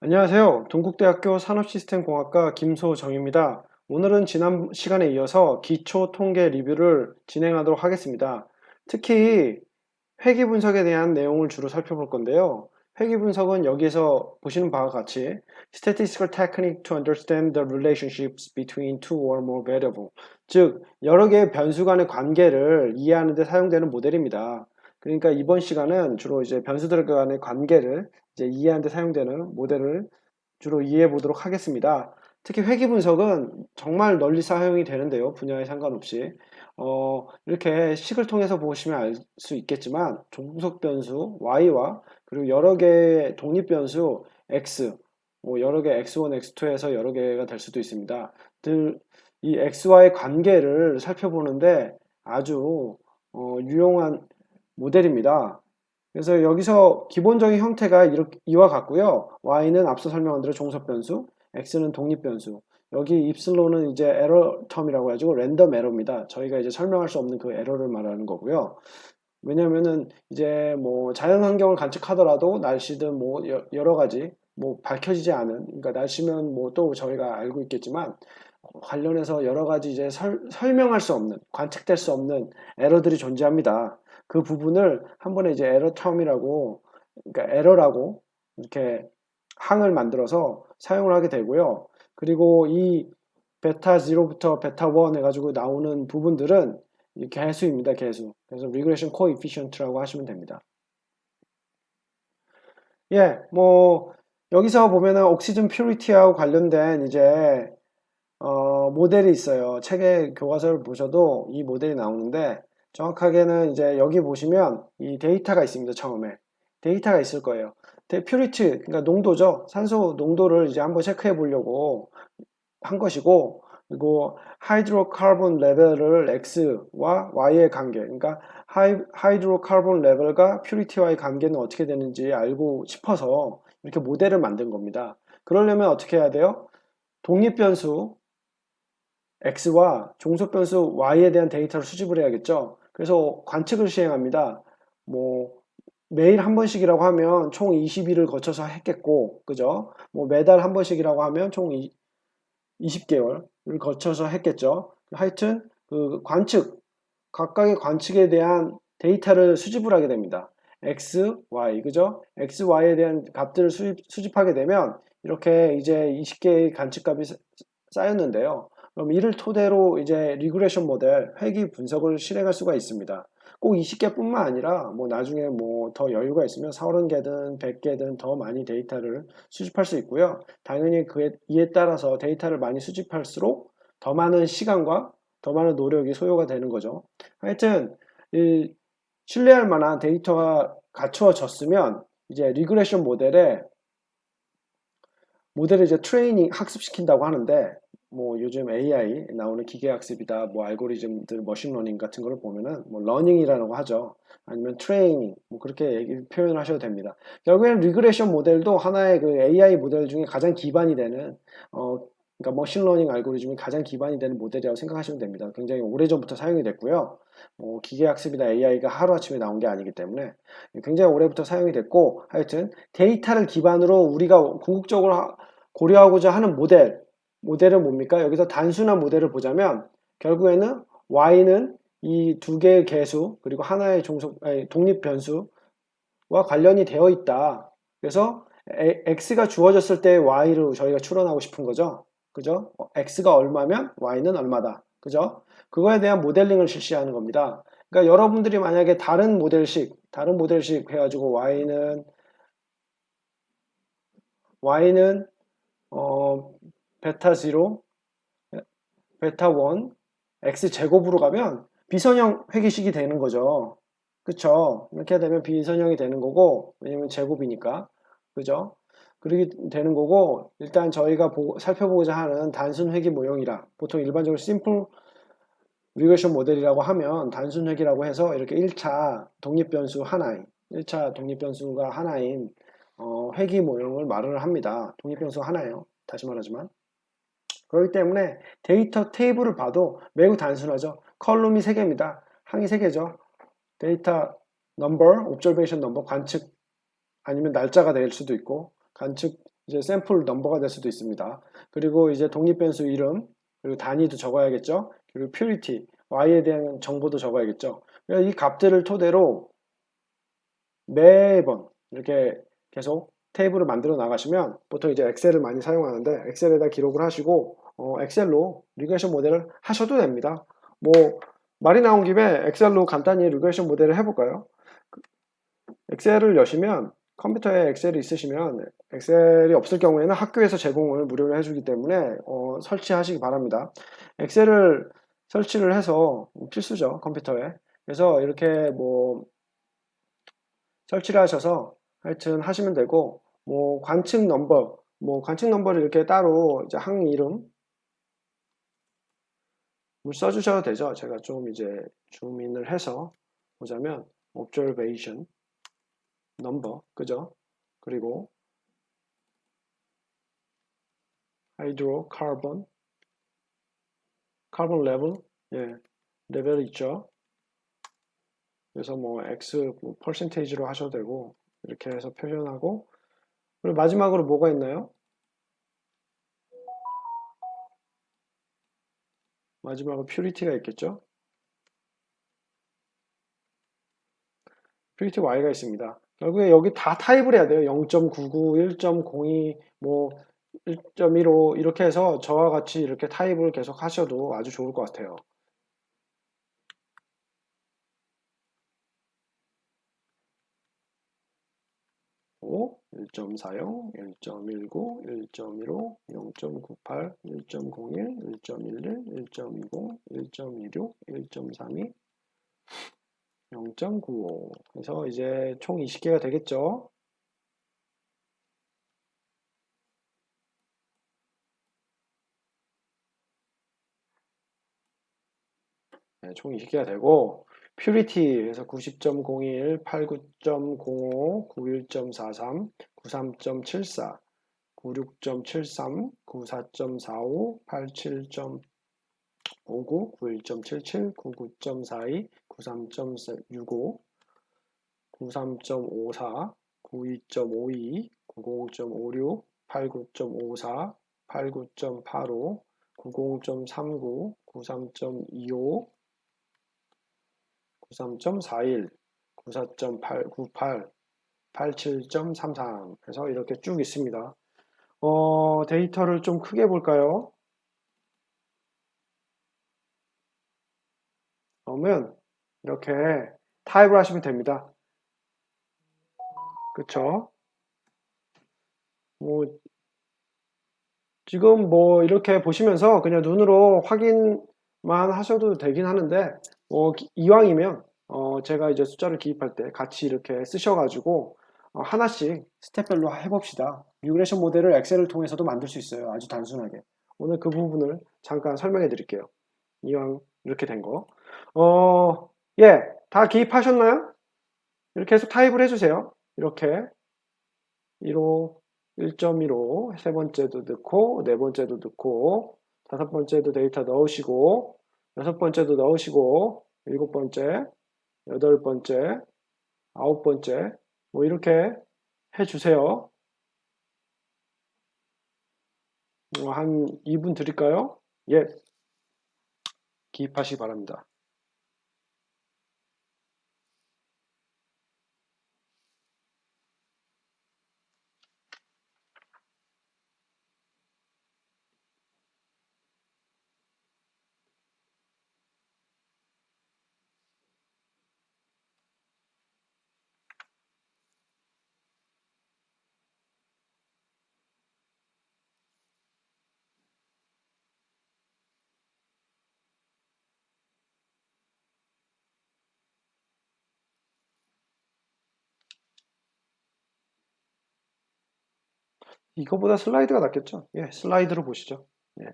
안녕하세요. 동국대학교 산업시스템공학과 김소정입니다. 오늘은 지난 시간에 이어서 기초 통계 리뷰를 진행하도록 하겠습니다. 특히 회귀 분석에 대한 내용을 주로 살펴볼 건데요. 회귀 분석은 여기에서 보시는 바와 같이 statistical technique to understand the relationships between two or more variables, 즉 여러 개의 변수 간의 관계를 이해하는 데 사용되는 모델입니다. 그러니까 이번 시간은 주로 이제 변수들 간의 관계를 이제 이해하는 데 사용되는 모델을 주로 이해해 보도록 하겠습니다. 특히 회귀 분석은 정말 널리 사용이 되는데요. 분야에 상관없이. 이렇게 식을 통해서 보시면 알 수 있겠지만 종속 변수 y와 그리고 여러 개의 독립 변수 x, 뭐 여러 개 x1, x2에서 여러 개가 될 수도 있습니다. 이 x와의 관계를 살펴보는데 아주 유용한 모델입니다. 그래서 여기서 기본적인 형태가 이와 같고요. y는 앞서 설명한 대로 종속 변수, x는 독립 변수. 여기 입슬론은 이제 에러 텀이라고 해가지고 랜덤 에러입니다. 저희가 이제 설명할 수 없는 그 에러를 말하는 거고요. 왜냐면은 이제 뭐 자연 환경을 관측하더라도 날씨든 뭐 여러 가지 뭐 밝혀지지 않은, 그러니까 날씨면 뭐 또 저희가 알고 있겠지만 관련해서 여러 가지 이제 설명할 수 없는, 관측될 수 없는 에러들이 존재합니다. 그 부분을 한 번에 이제 에러 텀이라고, 그러니까 에러라고 이렇게 항을 만들어서 사용을 하게 되고요. 그리고 이 베타 0부터 베타 1 해가지고 나오는 부분들은 이 개수입니다, 개수. 그래서 regression coefficient라고 하시면 됩니다. 예, 뭐 여기서 보면은 옥시즌 퓨리티하고 관련된 이제 모델이 있어요. 책의 교과서를 보셔도 이 모델이 나오는데 정확하게는 이제 여기 보시면 이 데이터가 있습니다. 처음에 데이터가 있을 거예요. 퓨리티, 그러니까 농도죠. 산소 농도를 이제 한번 체크해 보려고 한 것이고, 그리고 하이드로카본 레벨을 X와 Y의 관계, 그러니까 하이드로카본 레벨과 퓨리티와의 관계는 어떻게 되는지 알고 싶어서 이렇게 모델을 만든 겁니다. 그러려면 어떻게 해야 돼요? 독립변수 X와 종속변수 Y에 대한 데이터를 수집을 해야겠죠. 그래서 관측을 시행합니다. 뭐 매일 한 번씩이라고 하면 총 20일을 거쳐서 했겠고, 그죠? 뭐 매달 한 번씩이라고 하면 총 20개월을 거쳐서 했겠죠. 하여튼 그 관측, 각각의 관측에 대한 데이터를 수집을 하게 됩니다. X, Y, 그죠? X, Y에 대한 값들을 수집하게 되면 이렇게 이제 20개의 관측값이 쌓였는데요. 그럼 이를 토대로 이제 리그레션 모델, 회귀 분석을 실행할 수가 있습니다. 꼭 20개뿐만 아니라 뭐 나중에 뭐 더 여유가 있으면 30개든 100개든 더 많이 데이터를 수집할 수 있고요. 당연히 이에 따라서 데이터를 많이 수집할수록 더 많은 시간과 더 많은 노력이 소요가 되는 거죠. 하여튼 이 신뢰할 만한 데이터가 갖추어졌으면 이제 리그레션 모델을 이제 트레이닝 학습시킨다고 하는데, 뭐 요즘 AI 나오는 기계학습이다, 뭐 알고리즘들, 머신러닝 같은 거를 보면은 뭐 러닝이라고 하죠. 아니면 트레이닝, 뭐 그렇게 표현을 하셔도 됩니다. 결국에는 리그레션 모델도 하나의 그 AI 모델 중에 가장 기반이 되는 그러니까 머신러닝 알고리즘이 가장 기반이 되는 모델이라고 생각하시면 됩니다. 굉장히 오래전부터 사용이 됐고요. 기계학습이나 AI가 하루아침에 나온 게 아니기 때문에 굉장히 오래부터 사용이 됐고, 하여튼 데이터를 기반으로 우리가 궁극적으로 고려하고자 하는 모델은 뭡니까? 여기서 단순한 모델을 보자면 결국에는 y는 이 두 개의 개수 그리고 하나의 독립 변수와 관련이 되어 있다. 그래서 x가 주어졌을 때 y를 저희가 추론하고 싶은 거죠. 그죠? x가 얼마면 y는 얼마다. 그죠? 그거에 대한 모델링을 실시하는 겁니다. 그러니까 여러분들이 만약에 다른 모델식 해가지고 y는 베타 0, 베타 1, x 제곱으로 가면 비선형 회계식이 되는 거죠. 그쵸? 이렇게 되면 비선형이 되는 거고, 왜냐면 제곱이니까. 그죠? 그렇게 되는 거고, 일단 저희가 살펴보고자 하는 단순 회계 모형이라, 보통 일반적으로 심플 리그레션 모델이라고 하면 단순 회계라고 해서 이렇게 1차 독립변수 하나인, 1차 독립변수가 하나인 회귀 모형을 말을 합니다. 독립변수 하나예요. 다시 말하지만. 그렇기 때문에 데이터 테이블을 봐도 매우 단순하죠. 컬럼이 3개입니다. 항이 3개죠. 데이터 넘버, 옵저베이션 넘버, 관측 아니면 날짜가 될 수도 있고 관측 이제 샘플 넘버가 될 수도 있습니다. 그리고 이제 독립변수 이름, 그리고 단위도 적어야겠죠. 그리고 purity, y에 대한 정보도 적어야겠죠. 이 값들을 토대로 매번 이렇게 계속 테이블을 만들어 나가시면 보통 이제 엑셀을 많이 사용하는데 엑셀에다 기록을 하시고 엑셀로 리그레이션 모델을 하셔도 됩니다. 뭐 말이 나온 김에 엑셀로 간단히 리그레이션 모델을 해볼까요? 엑셀을 여시면 컴퓨터에 엑셀이 있으시면 엑셀이 없을 경우에는 학교에서 제공을 무료로 해주기 때문에 설치하시기 바랍니다. 엑셀을 설치를 해서 필수죠, 컴퓨터에. 그래서 이렇게 뭐 설치를 하셔서 하여튼 하시면 되고, 뭐 관측 넘버, 뭐 관측 넘버를 이렇게 따로 이제 항 이름 써주셔도 되죠. 제가 좀 이제 줌인을 해서 보자면 observation number, 그죠? 그리고 hydrocarbon, carbon level, 예, 레벨 있죠. 그래서 뭐 x 퍼센테이지로 하셔도 되고 이렇게 해서 표현하고, 그리고 마지막으로 뭐가 있나요? 마지막으로 purity가 있겠죠. purity y가 있습니다. 결국에 여기 다 타입을 해야 돼요. 0.99, 1.02, 뭐 1.15 이렇게 해서 저와 같이 이렇게 타입을 계속 하셔도 아주 좋을 것 같아요. 5, 1.40, 1.19, 1.15, 0.98, 1.01, 1.11, 1.20, 1.26, 1.32, 0.95. 그래서 이제 총 20개가 되겠죠. 네, 총 20개가 되고, 퓨리티에서 90.01, 89.05, 91.43, 93.74, 96.73, 94.45, 87.59, 91.77, 99.42, 93.65, 93.54, 92.52, 90.56, 89.54, 89.85, 90.39, 93.25, 93.41, 94.98, 87.33 해서 이렇게 쭉 있습니다. 데이터를 좀 크게 볼까요? 그러면 이렇게 타입을 하시면 됩니다. 그쵸? 뭐 지금 뭐 이렇게 보시면서 그냥 눈으로 확인만 하셔도 되긴 하는데 이왕이면 제가 이제 숫자를 기입할 때 같이 이렇게 쓰셔가지고 하나씩 스텝별로 해봅시다. 리그레이션 모델을 엑셀을 통해서도 만들 수 있어요. 아주 단순하게. 오늘 그 부분을 잠깐 설명해 드릴게요. 이왕 이렇게 된 거. 예, 다 기입하셨나요? 이렇게 해서 타입을 해주세요. 이렇게 1호, 1.15, 세 번째도 넣고, 네 번째도 넣고, 다섯 번째도 데이터 넣으시고, 여섯 번째도 넣으시고, 일곱 번째, 여덟 번째, 아홉 번째, 뭐 이렇게 해주세요. 한 2분 드릴까요? 예, 기입하시기 바랍니다. 이거보다 슬라이드가 낫겠죠? 예, 슬라이드로 보시죠. 예.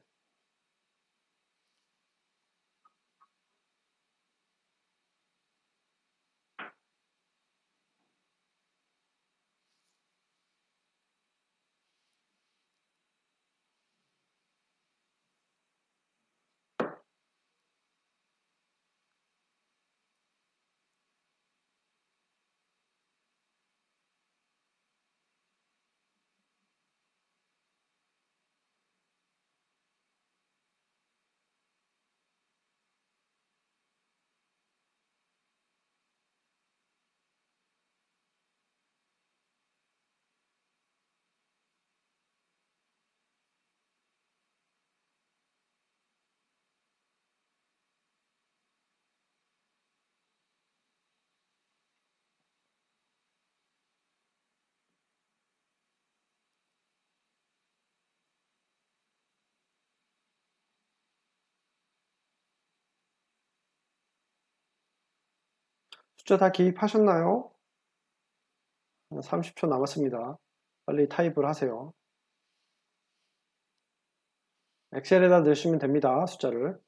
숫자 다 기입하셨나요? 30초 남았습니다. 빨리 타입을 하세요. 엑셀에다 넣으시면 됩니다. 숫자를.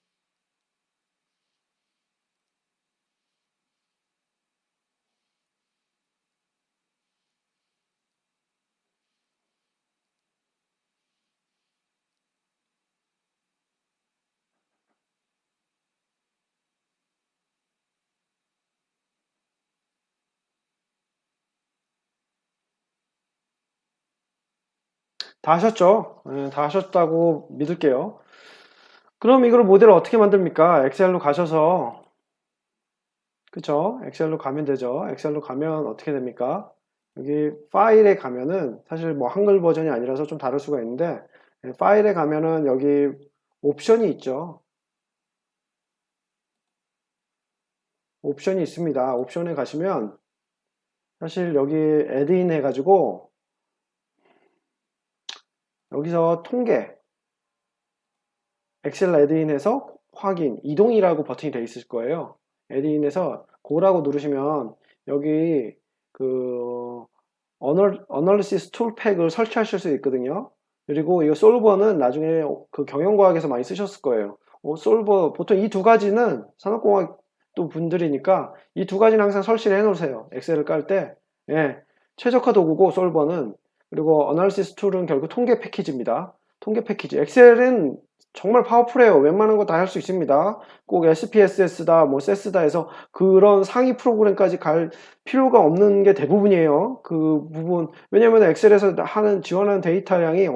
다 하셨죠? 네, 다 하셨다고 믿을게요. 그럼 이걸 모델을 어떻게 만듭니까? 엑셀로 가셔서, 그쵸? 엑셀로 가면 되죠. 엑셀로 가면 어떻게 됩니까? 여기 파일에 가면은 사실 뭐 한글 버전이 아니라서 좀 다를 수가 있는데, 파일에 가면은 여기 옵션이 있죠. 옵션이 있습니다. 옵션에 가시면 사실 여기 애드인 해가지고 여기서 통계, 엑셀 애드인에서 확인, 이동이라고 버튼이 되어 있을 거예요. 애드인에서 고라고 누르시면 여기 그 어널리시스 툴팩을 설치하실 수 있거든요. 그리고 이 솔버는 나중에 그 경영과학에서 많이 쓰셨을 거예요. 솔버 보통 이 두 가지는 산업공학 또 분들이니까 이 두 가지는 항상 설치를 해 놓으세요. 엑셀을 깔 때. 예. 최적화 도구고 솔버는. 그리고 어널리시스 툴은 결국 통계 패키지입니다. 통계 패키지. 엑셀은 정말 파워풀해요. 웬만한 거 다 할 수 있습니다. 꼭 SPSS다, 뭐 세스다 해서 그런 상위 프로그램까지 갈 필요가 없는 게 대부분이에요. 그 부분. 왜냐면 엑셀에서 지원하는 데이터량이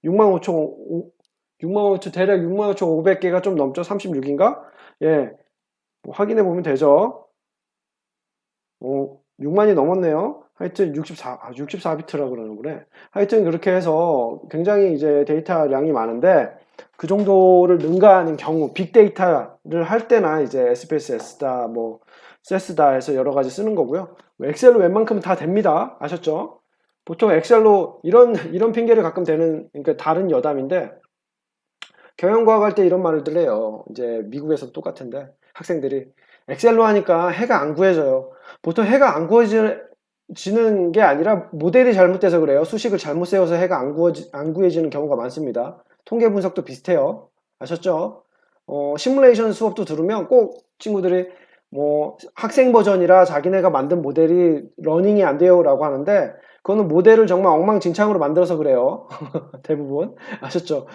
65,000, 대략 65,500개가 좀 넘죠. 36인가? 예. 뭐 확인해 보면 되죠. 6만이 넘었네요. 하여튼 64비트라 그러는 거네. 하여튼 그렇게 해서 굉장히 이제 데이터량이 많은데 그 정도를 능가하는 경우 빅데이터를 할 때나 이제 SPSS다 뭐 세스다 해서 여러 가지 쓰는 거고요. 엑셀로 웬만큼은 다 됩니다. 아셨죠? 보통 엑셀로 이런 핑계를 가끔 대는 그러니까 다른 여담인데 경영과학 할 때 이런 말을 해요. 이제 미국에서 똑같은데 학생들이 엑셀로 하니까 해가 안 구해져요. 보통 해가 안 구해지는 게 아니라 모델이 잘못돼서 그래요. 수식을 잘못 세워서 해가 안 구해지는 경우가 많습니다. 통계 분석도 비슷해요. 아셨죠? 시뮬레이션 수업도 들으면 꼭 친구들이 뭐 학생 버전이라 자기네가 만든 모델이 러닝이 안 돼요 라고 하는데 그거는 모델을 정말 엉망진창으로 만들어서 그래요. 대부분. 아셨죠?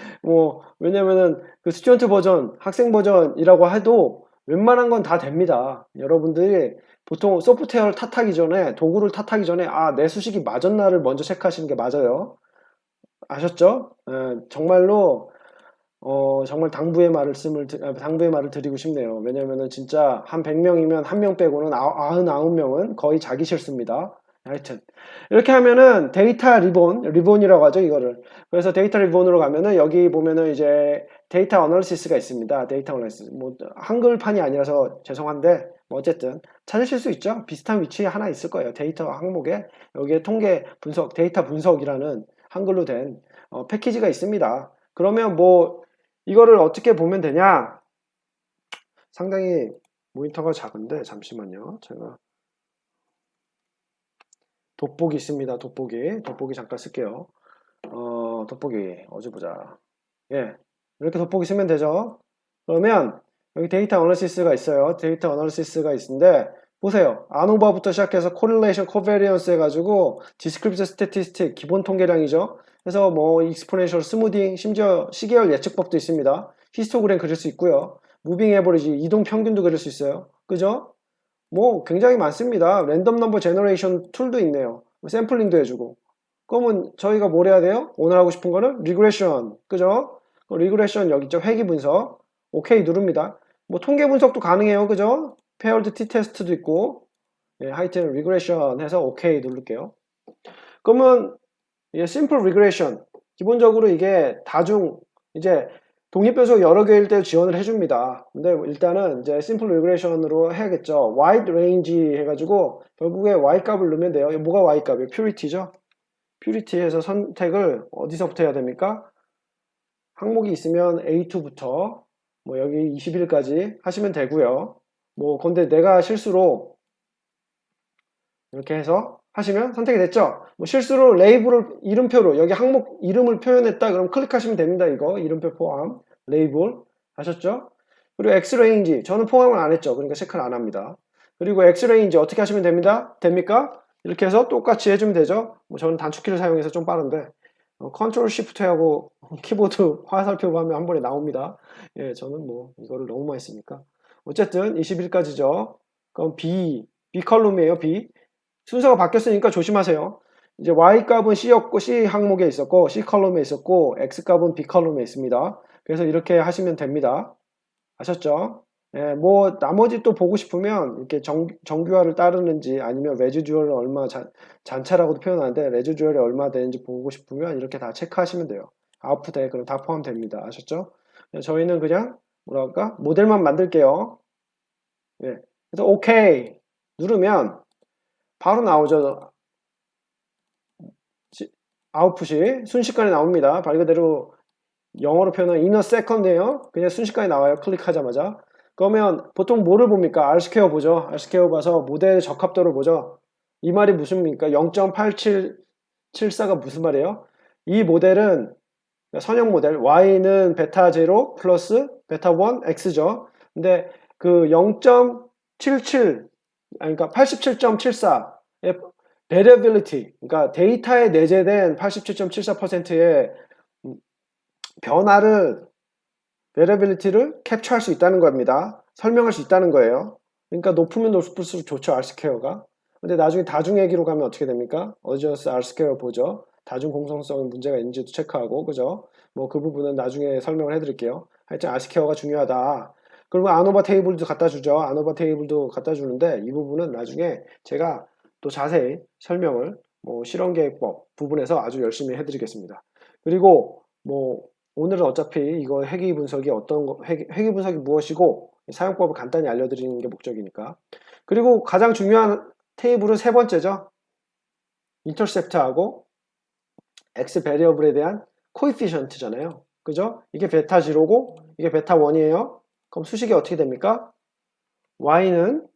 왜냐면은 그 스튜던트 버전, 학생 버전이라고 해도 웬만한 건 다 됩니다. 여러분들이 보통 소프트웨어를 탓하기 전에, 도구를 탓하기 전에, 내 수식이 맞았나를 먼저 체크하시는 게 맞아요. 아셨죠? 정말로, 정말 당부의 말을 드리고 싶네요. 왜냐면은 진짜 한 100명이면 한 명 빼고는 99명은 거의 자기 실수입니다. 하여튼. 이렇게 하면은 리본이라고 하죠, 이거를. 그래서 데이터 리본으로 가면은 여기 보면은 이제 데이터 어널리시스가 있습니다. 데이터 어널리시스. 뭐, 한글판이 아니라서 죄송한데, 뭐 어쨌든 찾으실 수 있죠? 비슷한 위치에 하나 있을 거예요. 데이터 항목에. 여기에 통계 분석, 데이터 분석이라는 한글로 된 패키지가 있습니다. 그러면 뭐, 이거를 어떻게 보면 되냐? 상당히 모니터가 작은데, 잠시만요. 제가 돋보기 있습니다. 돋보기 잠깐 쓸게요. 돋보기 어디 보자. 예, 이렇게 돋보기 쓰면 되죠. 그러면 여기 데이터 어널리시스가 있어요. 데이터 어널리시스가 있는데 보세요. 아노바부터 시작해서 코릴레이션, 코베리언스 해가지고 디스크립트 스태티스틱 기본 통계량이죠. 그래서 뭐 익스포넨셜 스무딩, 심지어 시계열 예측법도 있습니다. 히스토그램 그릴 수 있고요. 무빙 에버리지, 이동 평균도 그릴 수 있어요. 그죠? 뭐 굉장히 많습니다. 랜덤 넘버 제너레이션 툴도 있네요. 샘플링도 해주고. 그러면 저희가 뭘 해야 돼요? 오늘 하고 싶은 거는 리그레션. 그죠? 리그레션 여기 있죠. 회귀 분석. 오케이 누릅니다. 뭐 통계 분석도 가능해요. 그죠? 페어드 티 테스트도 있고. 예, 하여튼 리그레션 해서 오케이 누를게요. 그러면 심플 리그레션. 기본적으로 이게 이제 독립변수 여러 개일 때 지원을 해줍니다. 근데 일단은 이제 심플 리그레이션으로 해야겠죠. wide range 해가지고 결국에 y 값을 넣으면 돼요. 뭐가 y 값이에요? 퓨리티죠. 퓨리티에서 선택을 어디서부터 해야 됩니까? 항목이 있으면 A2부터 뭐 여기 21까지 하시면 되고요. 뭐 근데 내가 실수로 이렇게 해서 하시면 선택이 됐죠? 뭐 실수로 레이블을 이름표로 여기 항목 이름을 표현했다 그럼 클릭하시면 됩니다. 이거 이름표 포함 레이블 하셨죠? 그리고 X레인지 저는 포함을 안 했죠. 그러니까 체크를 안 합니다. 그리고 X레인지 어떻게 하시면 됩니까? 이렇게 해서 똑같이 해주면 되죠. 뭐 저는 단축키를 사용해서 좀 빠른데 컨트롤 시프트 하고 키보드 화살표 하면 한 번에 나옵니다. 예, 저는 뭐 이거를 너무 많이 쓰니까 어쨌든 21까지죠. 그럼 B 컬럼이에요. B 순서가 바뀌었으니까 조심하세요. 이제 Y 값은 C였고 C 항목에 있었고 C 컬럼에 있었고 X 값은 B 컬럼에 있습니다. 그래서 이렇게 하시면 됩니다. 아셨죠? 예, 뭐 나머지 또 보고 싶으면 이렇게 정규화를 따르는지 아니면 레지듀얼을 얼마 잔차라고도 표현하는데 레지듀얼이 얼마 되는지 보고 싶으면 이렇게 다 체크하시면 돼요. 아웃풋에 그럼 다 포함됩니다. 아셨죠? 저희는 그냥 뭐랄까 모델만 만들게요. 예. 그래서 오케이 누르면 바로 나오죠. 아웃풋이 순식간에 나옵니다. 말 그대로 영어로 표현하면 in a second예요. 그냥 순식간에 나와요. 클릭하자마자. 그러면 보통 뭐를 봅니까? R스퀘어 보죠. R스퀘어 봐서 모델 적합도를 보죠. 이 말이 무슨 말입니까? 0.8774가 무슨 말이에요? 이 모델은 선형 모델 Y는 베타 0 플러스 베타 1 X죠. 근데 그 0.77 그러니까 87.74의 variability 그러니까 데이터에 내재된 87.74%의 변화를 variability를 캡처할 수 있다는 겁니다. 설명할 수 있다는 거예요. 그러니까 높으면 높을수록 좋죠. R스퀘어가. 근데 나중에 다중얘기로 가면 어떻게 됩니까? 어저스 R스퀘어 보죠. 다중 공성성에 문제가 있는지도 체크하고 그죠? 뭐 그 부분은 나중에 설명을 해드릴게요. 하여튼 R스퀘어가 중요하다. 그리고 아노바 테이블도 갖다 주죠. 아노바 테이블도 갖다 주는데 이 부분은 나중에 제가 또 자세히 설명을 뭐 실험계획법 부분에서 아주 열심히 해드리겠습니다. 그리고 뭐 오늘은 어차피 이거 회귀 분석이 회귀 분석이 무엇이고 사용법을 간단히 알려드리는 게 목적이니까. 그리고 가장 중요한 테이블은 세 번째죠. 인터셉트하고 X 베리어블에 대한 코에피션트잖아요. 그죠? 이게 베타 0고 이게 베타 1이에요. 그럼 수식이 어떻게 됩니까? Y는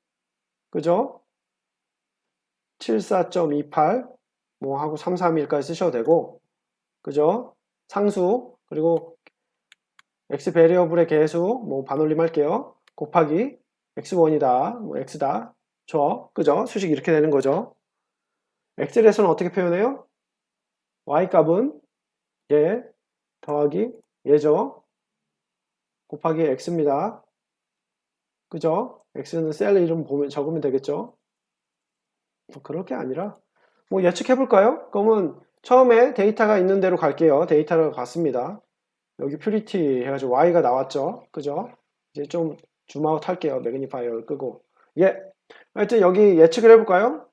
그죠? 74.28 뭐 하고 331까지 쓰셔도 되고 그죠? 상수 그리고 x 베리어블의 개수 뭐 반올림 할게요. 곱하기 x1이다. 뭐 x다. 그죠? 수식 이렇게 되는 거죠. 엑셀에서는 어떻게 표현해요? y 값은 얘 더하기 얘죠. 곱하기 x입니다. 그죠? x는 셀 이름 보면 적으면 되겠죠. 뭐 그럴 게 아니라 뭐 예측해 볼까요? 그러면 처음에 데이터가 있는 대로 갈게요. 데이터를 갔습니다. 여기 퓨리티 해가지고 y가 나왔죠. 그죠? 이제 좀 줌아웃 할게요. 매그니파이어를 끄고. 예. 하여튼 여기 예측을 해볼까요?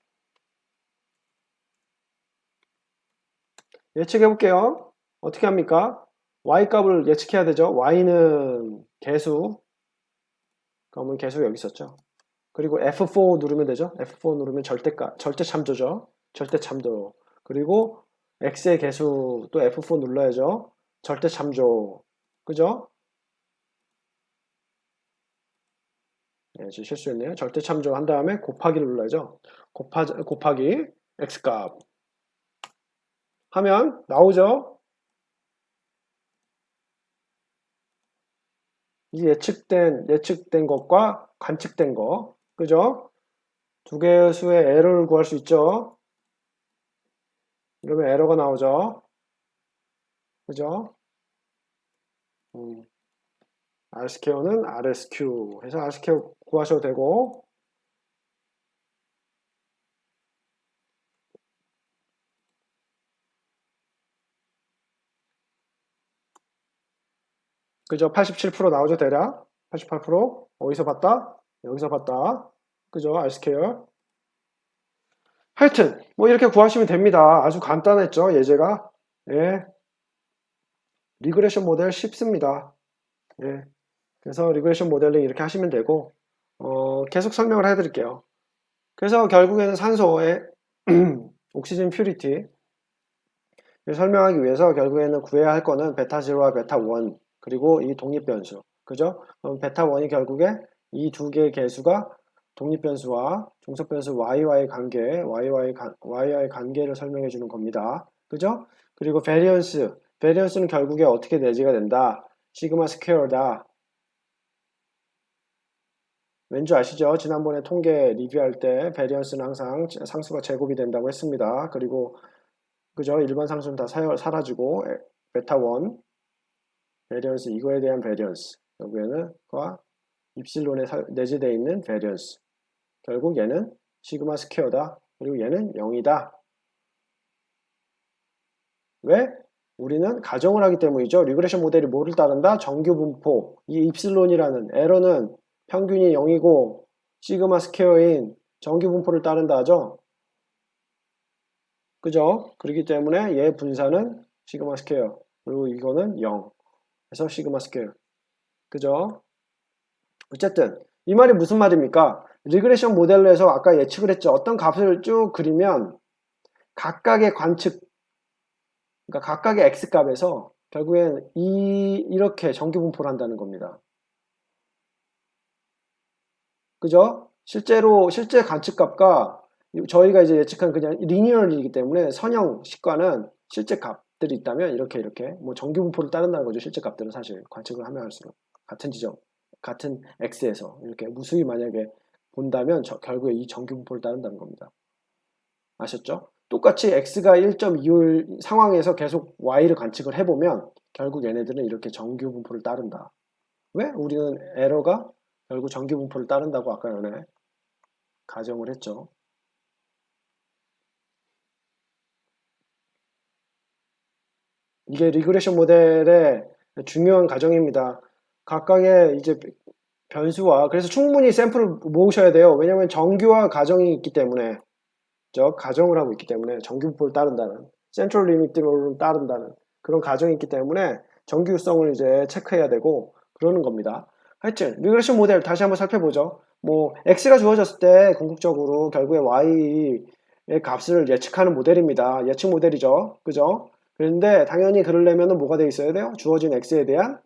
예측해 볼게요. 어떻게 합니까? y 값을 예측해야 되죠. y는 개수. 그러면 개수가 여기 있었죠. 그리고 F4 누르면 되죠. F4 누르면 절대 참조죠. 절대 참조. 그리고 x의 개수 또 F4 눌러야죠. 절대 참조. 그죠? 네, 지금 실수했네요. 절대 참조한 다음에 곱하기를 눌러야죠. 곱하기 x값 하면 나오죠. 이 예측된 것과 관측된 거, 그죠? 두 개의 수의 에러를 구할 수 있죠. 이러면 에러가 나오죠. 그죠? R스퀘어는 RSQ 해서 R스퀘어 구하셔도 되고 그죠? 87% 나오죠 대략 88% 어디서 봤다? 여기서 봤다 그죠? R스퀘어 하여튼 뭐 이렇게 구하시면 됩니다. 아주 간단했죠 예제가 예. 리그레션 모델 쉽습니다. 예. 그래서 리그레션 모델링 이렇게 하시면 되고 계속 설명을 해드릴게요. 그래서 결국에는 산소의 옥시즌 퓨리티 설명하기 위해서 결국에는 구해야 할 거는 베타 0와 베타 1 그리고 이 독립 변수 그죠? 그럼 베타 1이 결국에 이 두 개의 개수가 독립변수와 종속변수 y와의 y와의 관계를 설명해 주는 겁니다. 그죠? 그리고 베리언스는 결국에 어떻게 내지가 된다. 시그마 스퀘어다. 왠지 아시죠? 지난번에 통계 리뷰할 때 베리언스는 항상 상수가 제곱이 된다고 했습니다. 그리고 그죠? 일반 상수는 다 사라지고 베타 1 베리언스 이거에 대한 베리언스 결국에는 과 입실론에 내재되어 있는 베리언스 결국 얘는 시그마 스퀘어다. 그리고 얘는 0이다. 왜? 우리는 가정을 하기 때문이죠. 리그레션 모델이 뭐를 따른다? 정규 분포. 이 입실론이라는 에러는 평균이 0이고 시그마 스퀘어인 정규 분포를 따른다 하죠. 그죠? 그렇기 때문에 얘 분사는 시그마 스퀘어. 그리고 이거는 0. 그래서 시그마 스퀘어. 그죠? 어쨌든 이 말이 무슨 말입니까? 리그레션 모델에서 아까 예측을 했죠. 어떤 값을 쭉 그리면 각각의 관측 그러니까 각각의 x값에서 결국엔 이렇게 정규 분포를 한다는 겁니다. 그죠? 실제 관측값과 저희가 이제 예측한 그냥 리니어이기 때문에 선형식과는 실제 값들이 있다면 이렇게 뭐 정규 분포를 따른다는 거죠. 실제 값들은 사실 관측을 하면 할수록 같은 지점, 같은 x에서 이렇게 무수히 만약에 본다면 결국에 이 정규 분포를 따른다는 겁니다. 아셨죠? 똑같이 x가 1.25일 상황에서 계속 y를 관측을 해보면 결국 얘네들은 이렇게 정규 분포를 따른다. 왜? 우리는 에러가 결국 정규 분포를 따른다고 아까 전에 가정을 했죠. 이게 리그레션 모델의 중요한 가정입니다. 각각의 이제 변수와 그래서 충분히 샘플을 모으셔야 돼요. 왜냐하면 정규와 가정이 있기 때문에 가정을 하고 있기 때문에 정규 분포를 따른다는 센트럴 리미트를 따른다는 그런 가정이 있기 때문에 정규성을 이제 체크해야 되고 그러는 겁니다. 하여튼 리그레션 모델 다시 한번 살펴보죠. 뭐 x가 주어졌을 때 궁극적으로 결국에 y의 값을 예측하는 모델입니다. 예측 모델이죠. 그죠? 그런데 당연히 그러려면 뭐가 돼 있어야 돼요? 주어진 x에 대한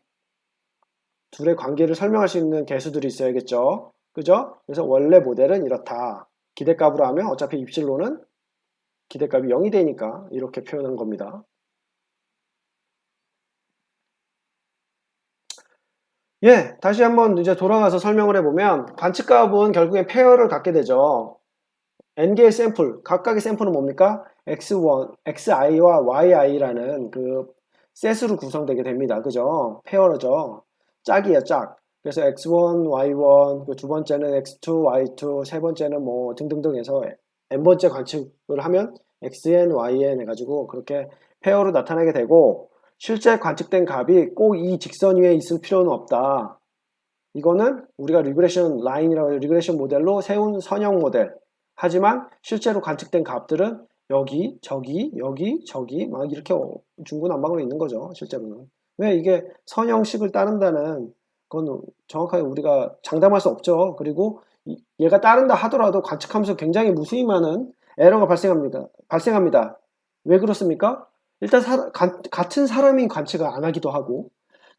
둘의 관계를 설명할 수 있는 개수들이 있어야겠죠. 그죠? 그래서 원래 모델은 이렇다. 기대값으로 하면 어차피 입실로는 기대값이 0이 되니까 이렇게 표현한 겁니다. 예, 다시 한번 이제 돌아가서 설명을 해보면 관측값은 결국엔 페어를 갖게 되죠. n개의 샘플, 각각의 샘플은 뭡니까? x1, xi와 yi라는 그 셋으로 구성되게 됩니다. 그죠? 페어죠. 짝이에요, 짝. 그래서 x1, y1, 그 두 번째는 x2, y2, 세 번째는 뭐 등등등 해서 n번째 관측을 하면 xn, yn 해가지고 그렇게 페어로 나타나게 되고 실제 관측된 값이 꼭 이 직선 위에 있을 필요는 없다. 이거는 우리가 리그레션 라인이라고 해서 리그레션 모델로 세운 선형 모델. 하지만 실제로 관측된 값들은 여기, 저기, 여기, 저기 막 이렇게 중구난방으로 있는 거죠. 실제로는. 왜 이게 선형식을 따른다는 건 정확하게 우리가 장담할 수 없죠. 그리고 얘가 따른다 하더라도 관측하면서 굉장히 무수히 많은 에러가 발생합니다. 왜 그렇습니까? 일단 같은 사람이 관측을 안 하기도 하고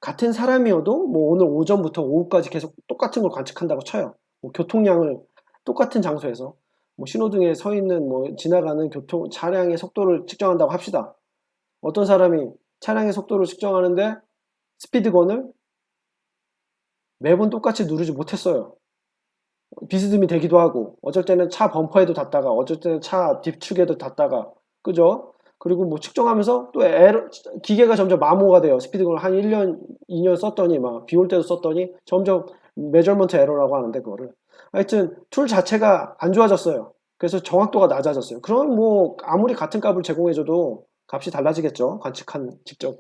같은 사람이어도 뭐 오늘 오전부터 오후까지 계속 똑같은 걸 관측한다고 쳐요. 뭐 교통량을 똑같은 장소에서 뭐 신호등에 서 있는 뭐 지나가는 차량의 속도를 측정한다고 합시다. 어떤 사람이 차량의 속도를 측정하는데 스피드건을 매번 똑같이 누르지 못했어요. 비스듬히 되기도 하고 어쩔 때는 차 범퍼에도 닿다가 어쩔 때는 차 뒷축에도 닿다가 그죠? 그리고 뭐 측정하면서 또 기계가 점점 마모가 돼요. 스피드건을 한 1년, 2년 썼더니 막 비 올 때도 썼더니 점점 메저먼트 에러라고 하는데 그거를 하여튼 툴 자체가 안 좋아졌어요. 그래서 정확도가 낮아졌어요. 그럼 뭐 아무리 같은 값을 제공해줘도 값이 달라지겠죠. 관측한 직접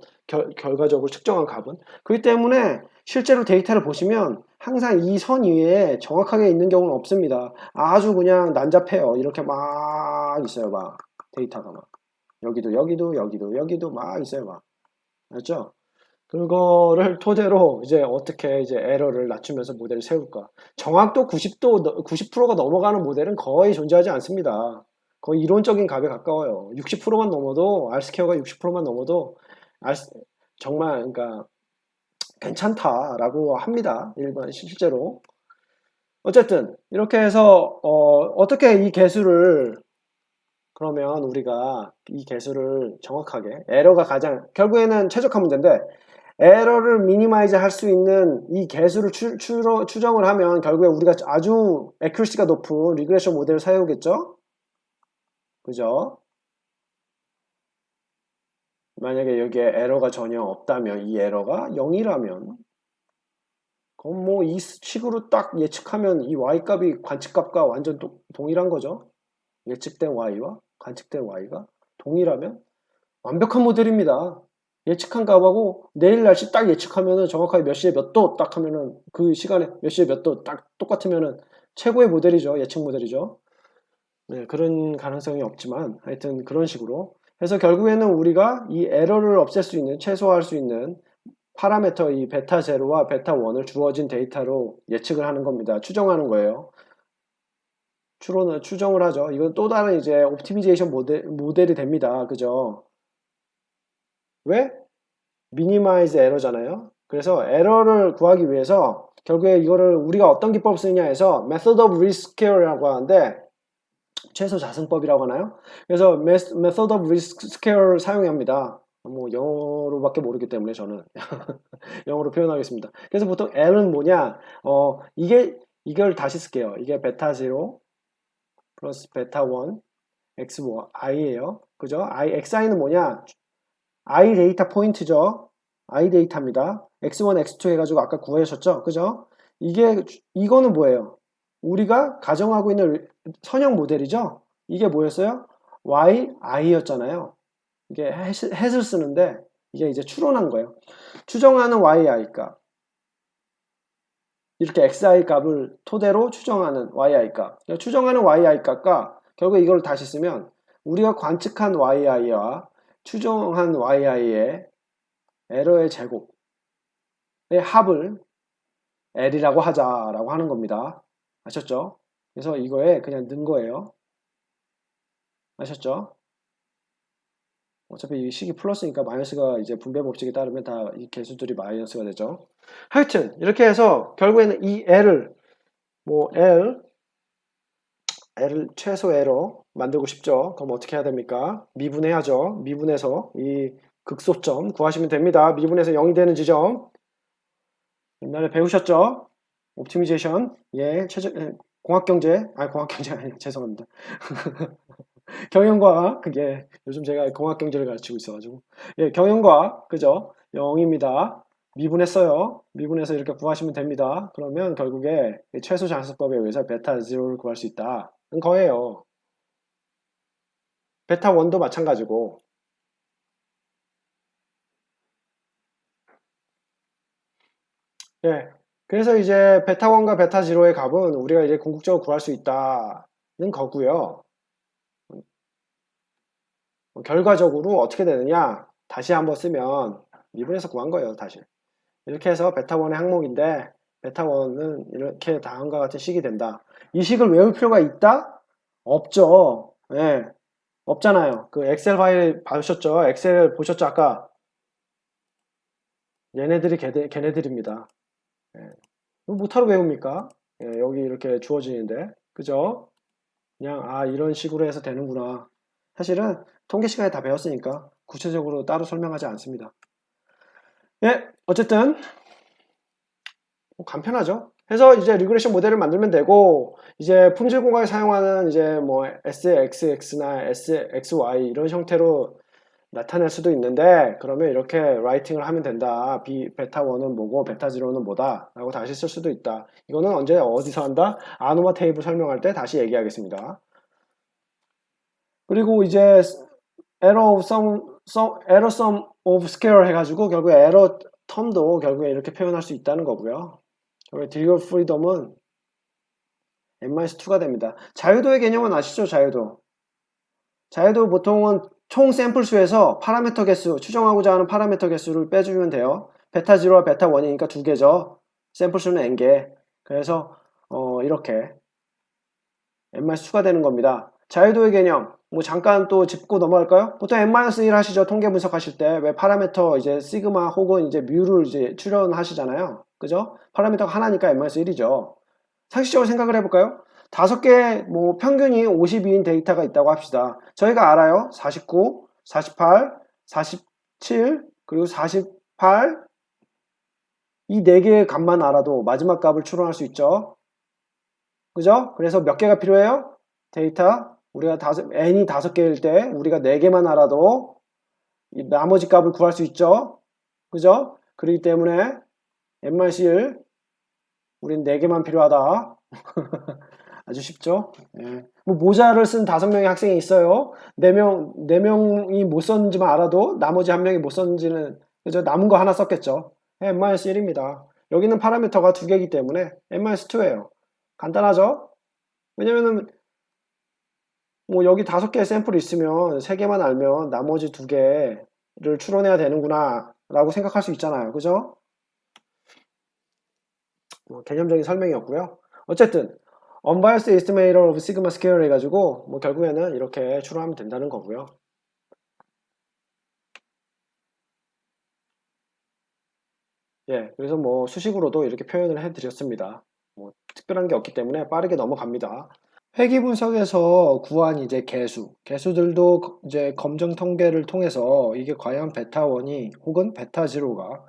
결과적으로 측정한 값은. 그렇기 때문에 실제로 데이터를 보시면 항상 이 선 위에 정확하게 있는 경우는 없습니다. 아주 그냥 난잡해요. 이렇게 막 있어요. 막 데이터가 막 여기도 막 있어요. 막 알죠? 그거를 토대로 이제 어떻게 이제 에러를 낮추면서 모델을 세울까. 정확도 90%가 넘어가는 모델은 거의 존재하지 않습니다. 거의 이론적인 값에 가까워요. 60%만 넘어도 R스퀘어가 60%만 넘어도 정말 그러니까 괜찮다라고 합니다. 일반 실제로. 어쨌든 이렇게 해서 어떻게 이 개수를 그러면 우리가 이 개수를 정확하게 에러가 가장 결국에는 최적화 문제인데 에러를 미니마이즈 할 수 있는 이 개수를 추정을 하면 결국에 우리가 아주 애큐러시가 높은 리그레션 모델을 사용하겠죠? 그죠? 만약에 여기에 에러가 전혀 없다면 이 에러가 0이라면 그럼 뭐 이 식으로 딱 예측하면 이 y값이 관측값과 완전 동일한 거죠. 예측된 y와 관측된 y가 동일하면 완벽한 모델입니다. 예측한 값하고 내일 날씨 딱 예측하면은 정확하게 몇 시에 몇 도 딱 하면은 그 시간에 몇 시에 몇 도 딱 똑같으면은 최고의 모델이죠. 예측 모델이죠. 네, 그런 가능성이 없지만 하여튼 그런 식으로 해서 결국에는 우리가 이 에러를 없앨 수 있는 최소화할 수 있는 파라미터 이 베타 제로와 베타 1을 주어진 데이터로 예측을 하는 겁니다. 추정하는 거예요. 추론은 추정을 하죠. 이건 또 다른 이제 옵티미제이션 모델이 됩니다. 그죠? 왜? 미니마이즈 에러잖아요. 그래서 에러를 구하기 위해서 결국에 이거를 우리가 어떤 기법을 쓰느냐 해서 method of least square라고 하는데 최소 자승법이라고 하나요? 그래서 method of least square를 사용합니다. 뭐 영어로밖에 모르기 때문에 저는 영어로 표현하겠습니다. 그래서 보통 L은 뭐냐? 이걸 다시 쓸게요. 이게 베타 0 플러스 베타 1 x i예요. 그죠? xi는 뭐냐? i 데이터 포인트죠. i 데이터입니다. x1, x2 해가지고 아까 구하셨죠? 그죠? 이거는 뭐예요? 우리가 가정하고 있는 선형 모델이죠? 이게 뭐였어요? y, i였잖아요. 이게 햇을 쓰는데 이게 이제 추론한 거예요. 추정하는 yi 값. 이렇게 xi 값을 토대로 추정하는 yi 값. 추정하는 yi 값과 결국 이걸 다시 쓰면 우리가 관측한 yi와 추정한 yi의 에러의 제곱의 합을 L이라고 하자라고 하는 겁니다. 아셨죠? 그래서 이거에 그냥 넣은 거예요. 아셨죠? 어차피 이 식이 플러스니까 마이너스가 이제 분배 법칙에 따르면 다 이 개수들이 마이너스가 되죠. 하여튼 이렇게 해서 결국에는 이 L을 뭐 L을 최소 L로 만들고 싶죠. 그럼 어떻게 해야 됩니까? 미분해야죠. 미분해서 이 극소점 구하시면 됩니다. 미분해서 0이 되는 지점 옛날에 배우셨죠? 옵티미제이션 예, 공학경제 공학경제 아니에요. 죄송합니다. 경영과학 그게 요즘 제가 공학경제를 가르치고 있어가지고 예, 경영과학 그죠? 0입니다. 미분했어요. 미분해서 이렇게 구하시면 됩니다. 그러면 결국에 최소 장수법에 의해서 베타 0를 구할 수 있다는 거예요. 베타 1도 마찬가지고 예, 그래서 이제 베타 1과 베타 0의 값은 우리가 이제 궁극적으로 구할 수 있다는 거고요. 결과적으로 어떻게 되느냐 다시 한번 쓰면 미분해서 구한 거예요. 다시 이렇게 해서 베타 1의 항목인데 베타 1은 이렇게 다음과 같은 식이 된다. 이 식을 외울 필요가 있다? 없죠. 예, 없잖아요. 그 엑셀 파일 봐주셨죠? 엑셀 보셨죠? 아까 얘네들이 걔네들입니다. 예. 못하러 외웁니까? 예, 여기 이렇게 주어지는데 그죠? 그냥 이런 식으로 해서 되는구나. 사실은 통계 시간에 다 배웠으니까 구체적으로 따로 설명하지 않습니다. 예, 어쨌든 간편하죠. 해서 이제 리그레션 모델을 만들면 되고 이제 품질 공학에 사용하는 이제 뭐 SXX나 SXY 이런 형태로 나타낼 수도 있는데 그러면 이렇게 라이팅을 하면 된다. 베타 1은 뭐고 베타 0는 뭐다 라고 다시 쓸 수도 있다. 이거는 언제 어디서 한다? 아노마 테이블 설명할 때 다시 얘기하겠습니다. 그리고 이제 error sum of square 해가지고 결국에 에러 텀도 결국에 이렇게 표현할 수 있다는 거고요. 딜거 프리덤은 n-2가 됩니다. 자유도의 개념은 아시죠? 자유도. 자유도 보통은 총 샘플 수에서 파라미터 개수, 추정하고자 하는 파라미터 개수를 빼주면 돼요. 베타 0와 베타 1이니까 두 개죠. 샘플 수는 n개. 그래서 이렇게 n-2가 되는 겁니다. 자유도의 개념 뭐 잠깐 또 짚고 넘어갈까요? 보통 n-1 하시죠. 통계 분석하실 때 왜 파라미터 이제 시그마 혹은 이제 뮤를 이제 출연하시잖아요. 그죠? 파라미터가 하나니까 n-1이죠. 상식적으로 생각을 해볼까요? 5개, 뭐, 평균이 52인 데이터가 있다고 합시다. 저희가 알아요. 49, 48, 47, 그리고 48, 이 4개의 값만 알아도 마지막 값을 추론할 수 있죠. 그죠? 그래서 몇 개가 필요해요? 데이터. 우리가 n이 5개일 때 우리가 4개만 알아도 이 나머지 값을 구할 수 있죠. 그죠? 그렇기 때문에 n-1 우린 4개만 필요하다. 아주 쉽죠? 예. 뭐 모자를 쓴 5명의 학생이 있어요. 4명이 못 썼는지만 알아도 나머지 1명이 못 썼는지는 그죠? 남은 거 하나 썼겠죠. n-1입니다. 여기는 파라미터가 2개이기 때문에 n-2예요. 간단하죠? 왜냐면은 뭐 여기 5개의 샘플이 있으면 3개만 알면 나머지 2개를 추론해야 되는구나 라고 생각할 수 있잖아요. 그죠? 개념적인 설명이었고요. 어쨌든 unbiased estimator of sigma square 해가지고 뭐 결국에는 이렇게 추론하면 된다는 거고요. 예, 그래서 뭐 수식으로도 이렇게 표현을 해드렸습니다. 뭐 특별한 게 없기 때문에 빠르게 넘어갑니다. 회귀 분석에서 구한 이제 개수들도 이제 검정 통계를 통해서 이게 과연 베타 1이 혹은 베타 0가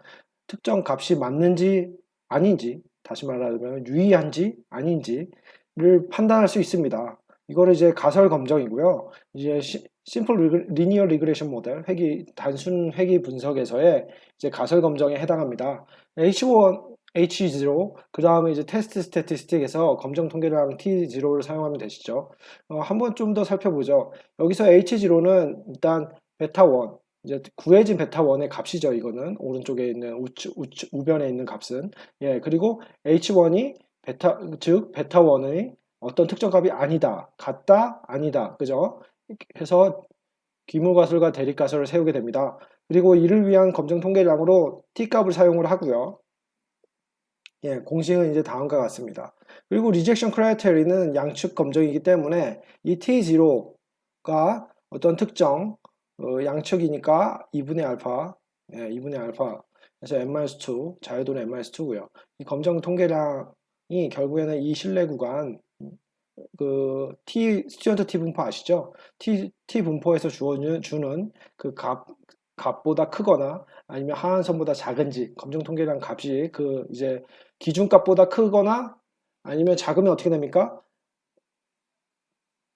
특정 값이 맞는지 아닌지, 다시 말하면 유의한지 아닌지를 판단할 수 있습니다. 이거를 이제 가설 검정이고요. 이제 심플 리니어 리그레션 모델, 단순 회귀 분석에서의 이제 가설 검정에 해당합니다. H1, H0, 그 다음에 이제 테스트 스태티스틱에서 검정 통계량 T0를 사용하면 되시죠. 한번 좀 더 살펴보죠. 여기서 H0는 일단 베타 1, 이제 구해진 베타 1의 값이죠. 이거는 오른쪽에 있는 우변에 있는 값은. 예, 그리고 H1이 즉 베타 1의 어떤 특정 값이 아니다, 같다, 아니다, 그죠? 해서 귀물가설과 대립가설을 세우게 됩니다. 그리고 이를 위한 검정 통계량으로 T값을 사용을 하고요. 예, 공식은 이제 다음과 같습니다. 그리고 리젝션 크라이테리는 양측 검정이기 때문에 이 T0가 어떤 특정 양측이니까 2분의 알파, 예, 2분의 알파. 그래서 n-2, 자유도는 n-2고요. 이 검정 통계량이 결국에는 이 실내 구간 스튜어트 T 분포 아시죠? T 분포에서 주는 그 값보다 크거나 아니면 하한선보다 작은지 검정 통계량 값이 그 이제 기준값보다 크거나 아니면 작으면 어떻게 됩니까?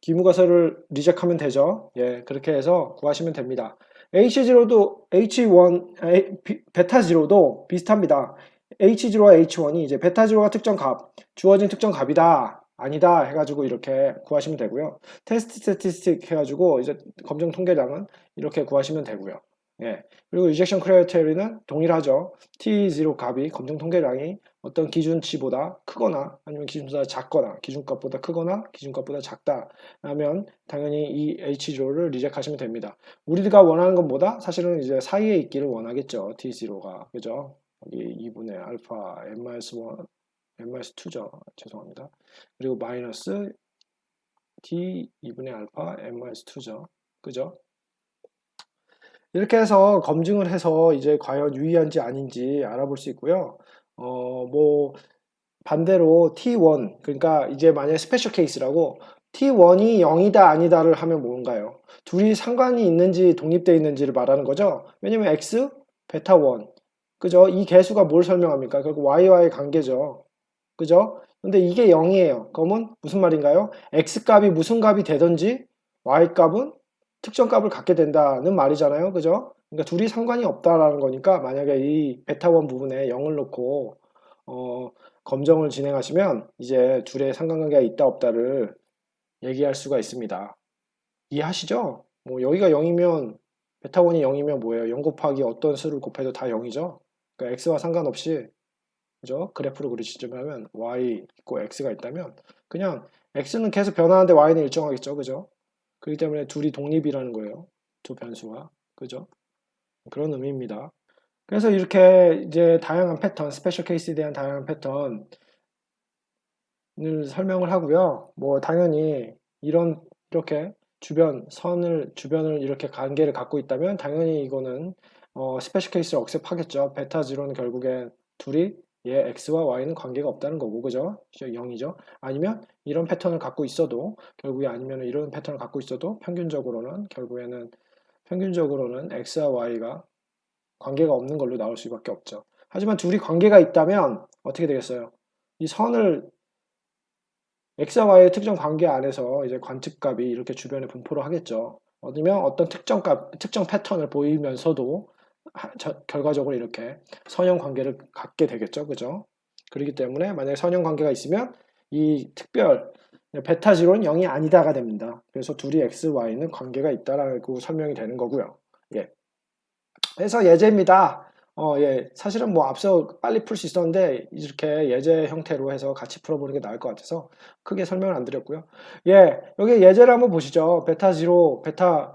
기무가설을 리젝하면 되죠. 예, 그렇게 해서 구하시면 됩니다. H0도 H1 베타 0도 비슷합니다. H0와 H1이 이제 베타 0가 특정 값, 주어진 특정 값이다. 아니다 해가지고 이렇게 구하시면 되고요. 테스트 스태티스틱 해가지고 이제 검정 통계량은 이렇게 구하시면 되고요. 예. 그리고 리젝션 크라이테리는 동일하죠. T0 값이 검정 통계량이 어떤 기준치보다 크거나 아니면 기준보다 작거나 기준값보다 크거나 기준값보다 작다 라면 당연히 이 H0를 리젝하시면 됩니다. 우리가 원하는 것보다 사실은 이제 사이에 있기를 원하겠죠. T0가 그죠? 여기 2분의 알파 n-1 n-2죠. 죄송합니다. 그리고 마이너스 t 2분의 알파 n-2죠. 그죠? 이렇게 해서 검증을 해서 이제 과연 유의한지 아닌지 알아볼 수 있고요. 뭐 반대로 T1 그러니까 이제 만약에 스페셜 케이스라고 T1이 0이다 아니다를 하면 뭔가요? 둘이 상관이 있는지 독립되어 있는지를 말하는 거죠. 왜냐면 X, 베타 1 그죠? 이 개수가 뭘 설명합니까? 결국 Y와의 관계죠. 그죠? 근데 이게 0이에요. 그러면 무슨 말인가요? X 값이 무슨 값이 되든지 Y 값은 특정 값을 갖게 된다는 말이잖아요. 그죠? 그러니까 둘이 상관이 없다라는 거니까 만약에 이 베타 1 부분에 0을 놓고 검정을 진행하시면 이제 둘의 상관관계가 있다 없다를 얘기할 수가 있습니다. 이해하시죠? 뭐 여기가 0이면 베타 1이 0이면 뭐예요? 0 곱하기 어떤 수를 곱해도 다 0이죠? 그러니까 x와 상관없이 그죠? 그래프를 그리시자면 y 있고 x가 있다면 그냥 x는 계속 변하는데 y는 일정하겠죠. 그죠? 그렇기 때문에 둘이 독립이라는 거예요. 두 변수가. 그죠? 그런 의미입니다. 그래서 이렇게 이제 다양한 패턴, 스페셜 케이스에 대한 다양한 패턴을 설명을 하고요. 뭐 당연히 이렇게 주변을 이렇게 관계를 갖고 있다면 당연히 이거는 스페셜 케이스를 억셉하겠죠. 베타 0는 결국에 둘이 얘 x와 y는 관계가 없다는 거고, 그죠? 0이죠. 아니면 이런 패턴을 갖고 있어도 결국에 아니면 이런 패턴을 갖고 있어도 평균적으로는 x와 y가 관계가 없는 걸로 나올 수밖에 없죠. 하지만 둘이 관계가 있다면 어떻게 되겠어요? 이 선을 x와 y의 특정 관계 안에서 이제 관측값이 이렇게 주변에 분포를 하겠죠. 아니면 어떤 특정 패턴을 보이면서도 결과적으로 이렇게 선형 관계를 갖게 되겠죠. 그죠? 그렇기 때문에 만약에 선형 관계가 있으면 이 특별 베타 지로는 0이 아니다가 됩니다. 그래서 둘이 x, y는 관계가 있다라고 설명이 되는 거고요. 예. 그래서 예제입니다. 예. 사실은 뭐 앞서 빨리 풀 수 있었는데 이렇게 예제 형태로 해서 같이 풀어보는 게 나을 것 같아서 크게 설명을 안 드렸고요. 예. 여기 예제를 한번 보시죠. 베타 0, 베타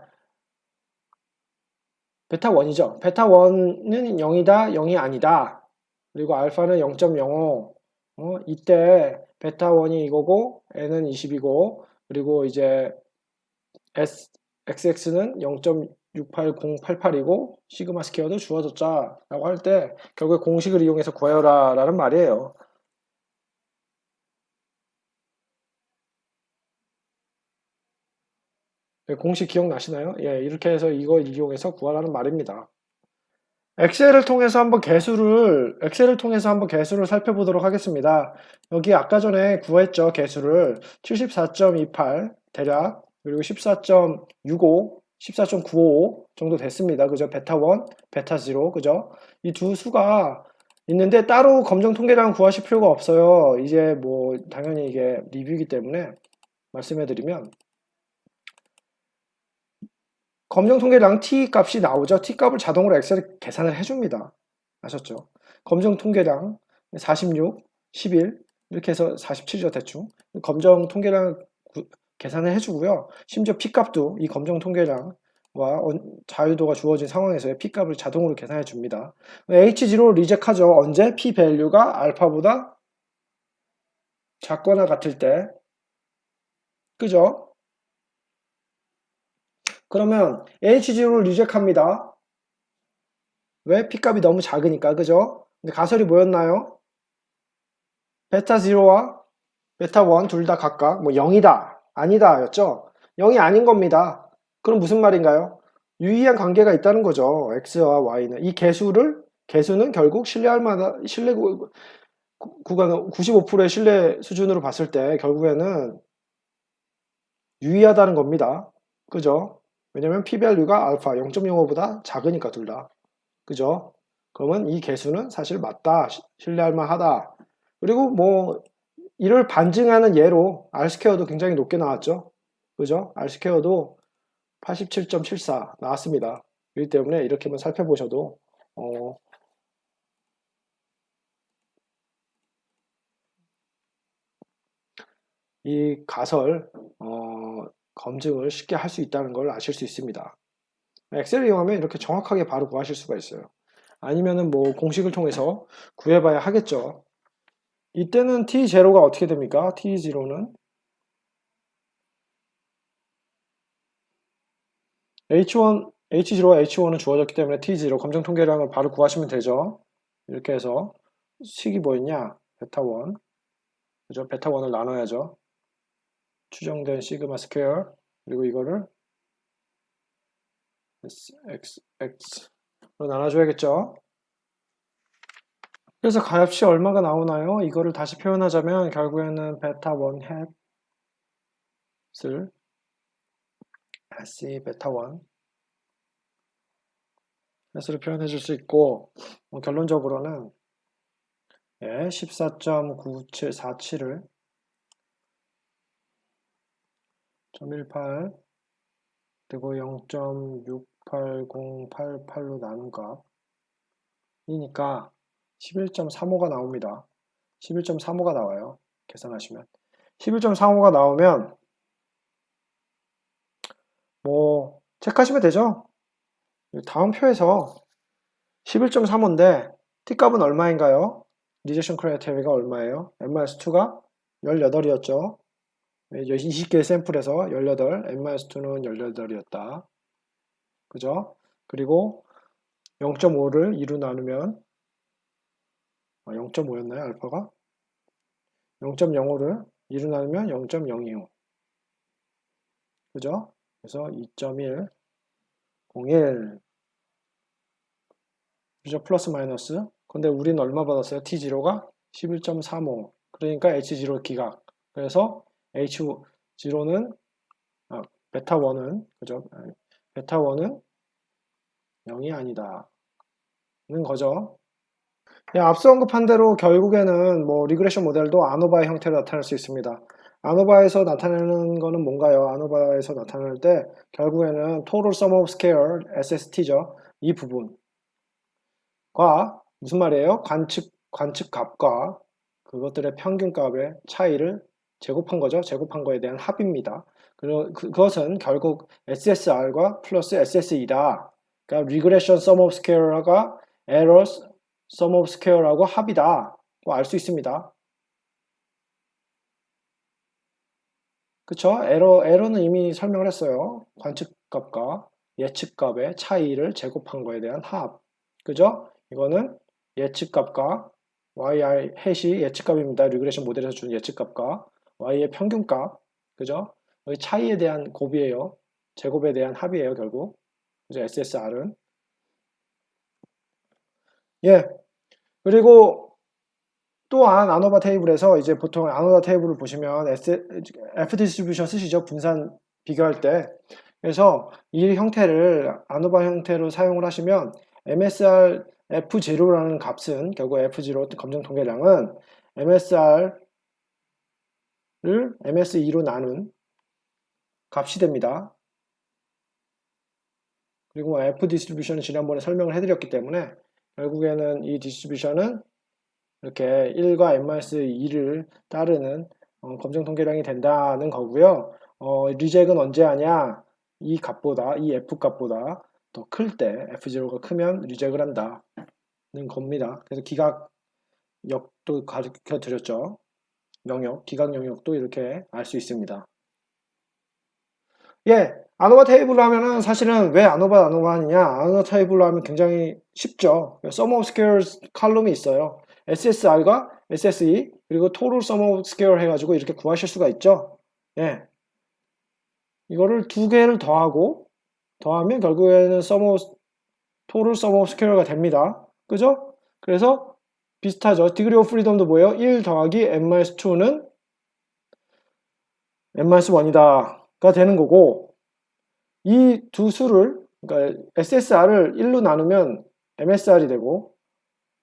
1이죠. 베타 1은 0이다, 0이 아니다. 그리고 알파는 0.05. 이때 베타 1이 이거고 n은 20이고 그리고 이제 xx는 0.68088이고 시그마 스퀘어도 주어졌자 라고 할 때 결국에 공식을 이용해서 구해라 라는 말이에요. 공식 기억나시나요? 예, 이렇게 해서 이걸 이용해서 구하라는 말입니다. 엑셀을 통해서 한번 개수를 살펴보도록 하겠습니다. 여기 아까 전에 구했죠, 개수를. 74.28 대략, 그리고 14.65, 14.955 정도 됐습니다. 그죠? 베타 1, 베타 0, 그죠? 이 두 수가 있는데 따로 검정 통계량 구하실 필요가 없어요. 이제 뭐 당연히 이게 리뷰이기 때문에 말씀해드리면 검정 통계량 t 값이 나오죠. t 값을 자동으로 엑셀이 계산을 해줍니다. 아셨죠? 검정 통계량 46, 11 이렇게 해서 47이죠 대충. 검정 통계량 계산을 해주고요. 심지어 p 값도 이 검정 통계량과 자유도가 주어진 상황에서의 p 값을 자동으로 계산해 줍니다. H0 리젝하죠. 언제? p 밸류가 알파보다 작거나 같을 때. 그죠? 그러면 H0를 리젝합니다. 왜? P값이 너무 작으니까, 그죠? 근데 가설이 뭐였나요? 베타 0와 베타 1 둘 다 각각 뭐 0이다, 아니다 였죠? 0이 아닌 겁니다. 그럼 무슨 말인가요? 유의한 관계가 있다는 거죠. X와 Y는. 이 개수는 결국 신뢰할 만한, 구간 95%의 신뢰 수준으로 봤을 때 결국에는 유의하다는 겁니다. 그죠? 왜냐면 P-밸류가 알파 0.05보다 작으니까 둘 다. 그죠? 그러면 이 개수는 사실 맞다, 신뢰할 만하다. 그리고 뭐 이를 반증하는 예로 R스퀘어도 굉장히 높게 나왔죠. 그죠? R스퀘어도 87.74 나왔습니다. 그렇기 때문에 이렇게만 살펴보셔도 이 가설 검증을 쉽게 할 수 있다는 걸 아실 수 있습니다. 엑셀을 이용하면 이렇게 정확하게 바로 구하실 수가 있어요. 아니면은 뭐 공식을 통해서 구해봐야 하겠죠. 이때는 T0가 어떻게 됩니까? T0는 H1, H0와 H1은 주어졌기 때문에 T0 검정 통계량을 바로 구하시면 되죠. 이렇게 해서 식이 뭐였냐? 베타 1. 그죠? 베타 1을 나눠야죠. 추정된 시그마 스퀘어. 그리고 이거를 x로 나눠줘야겠죠. 그래서 가압시 얼마가 나오나요? 이거를 다시 표현하자면 결국에는 베타 1 햇을 SC 베타 1 햇으로 표현해 줄 수 있고 결론적으로는 14.9747을 0.18 그리고 0.68088로 나눈 값이니까 11.35가 나옵니다. 11.35가 나와요. 계산하시면 11.35가 나오면 뭐 체크하시면 되죠. 다음 표에서 11.35인데 t값은 얼마인가요? 리제션 크라이테리아가 얼마예요? n-2가 18이었죠. 20개의 샘플에서 18, n-2는 18이었다. 그죠? 그리고 0.5를 2로 나누면 0.5였나요? 알파가? 0.05를 2로 나누면 0.025. 그죠? 그래서 2.1, 01. 그죠? 플러스 마이너스. 근데 우리는 얼마 받았어요? T0가 11.35. 그러니까 H0 기각. 그래서 H0는, 베타 1은, 그죠? 베타 1은 0이 아니다. 는 거죠. 예, 앞서 언급한 대로 결국에는 뭐 리그레션 모델도 아노바의 형태로 나타낼 수 있습니다. 아노바에서 나타내는 거는 뭔가요? 아노바에서 나타낼 때 결국에는 total sum of square SST죠. 이 부분과 무슨 말이에요? 관측 값과 그것들의 평균값의 차이를 제곱한 거죠. 제곱한 거에 대한 합입니다. 그리고 그것은 결국 SSR과 플러스 SSE다. 그러니까 regression sum of square가 error sum of square하고 합이다. 알 수 있습니다. 그쵸? 에러는 이미 설명을 했어요. 관측값과 예측값의 차이를 제곱한 거에 대한 합. 그죠? 이거는 예측값과 yi 햇이 예측값입니다. 리그레션 모델에서 준 예측값과 y의 평균값. 그죠? 여기 차이에 대한 곱이에요. 제곱에 대한 합이에요, 결국. 그죠? SSR은. 예. 그리고 또한 아노바 테이블에서 이제 보통 아노바 테이블을 보시면 F 디스트리뷰션 쓰시죠. 분산 비교할 때. 그래서 이 형태를 아노바 형태로 사용을 하시면 MSR F0라는 값은 결국 F0 검정 통계량은 MSR을 MS2로 나눈 값이 됩니다. 그리고 F 디스트리뷰션은 지난번에 설명을 해드렸기 때문에 결국에는 이 디스트리뷰션은 이렇게 1과 n-2를 따르는 검정 통계량이 된다는 거고요. 리젝은 언제 하냐? 이 값보다, 이 f 값보다 더 클 때, f0가 크면 리젝을 한다는 겁니다. 그래서 기각역도 가르쳐 드렸죠. 기각 영역도 이렇게 알 수 있습니다. 예, 아노바 테이블로 하면은 사실은 왜 아노바 하느냐? 아노바 테이블로 하면 굉장히 쉽죠. sum of squares 칼럼이 있어요. SSR과 SSE 그리고 total sum of square 해가지고 이렇게 구하실 수가 있죠. 예, 이거를 두 개를 더하면 결국에는 total sum of square가 됩니다. 그죠? 그래서 비슷하죠. degree of freedom도 뭐예요? 1 더하기 n-2는 n-1이다가 되는 거고 이 두 수를 그러니까 SSR을 1로 나누면 MSR이 되고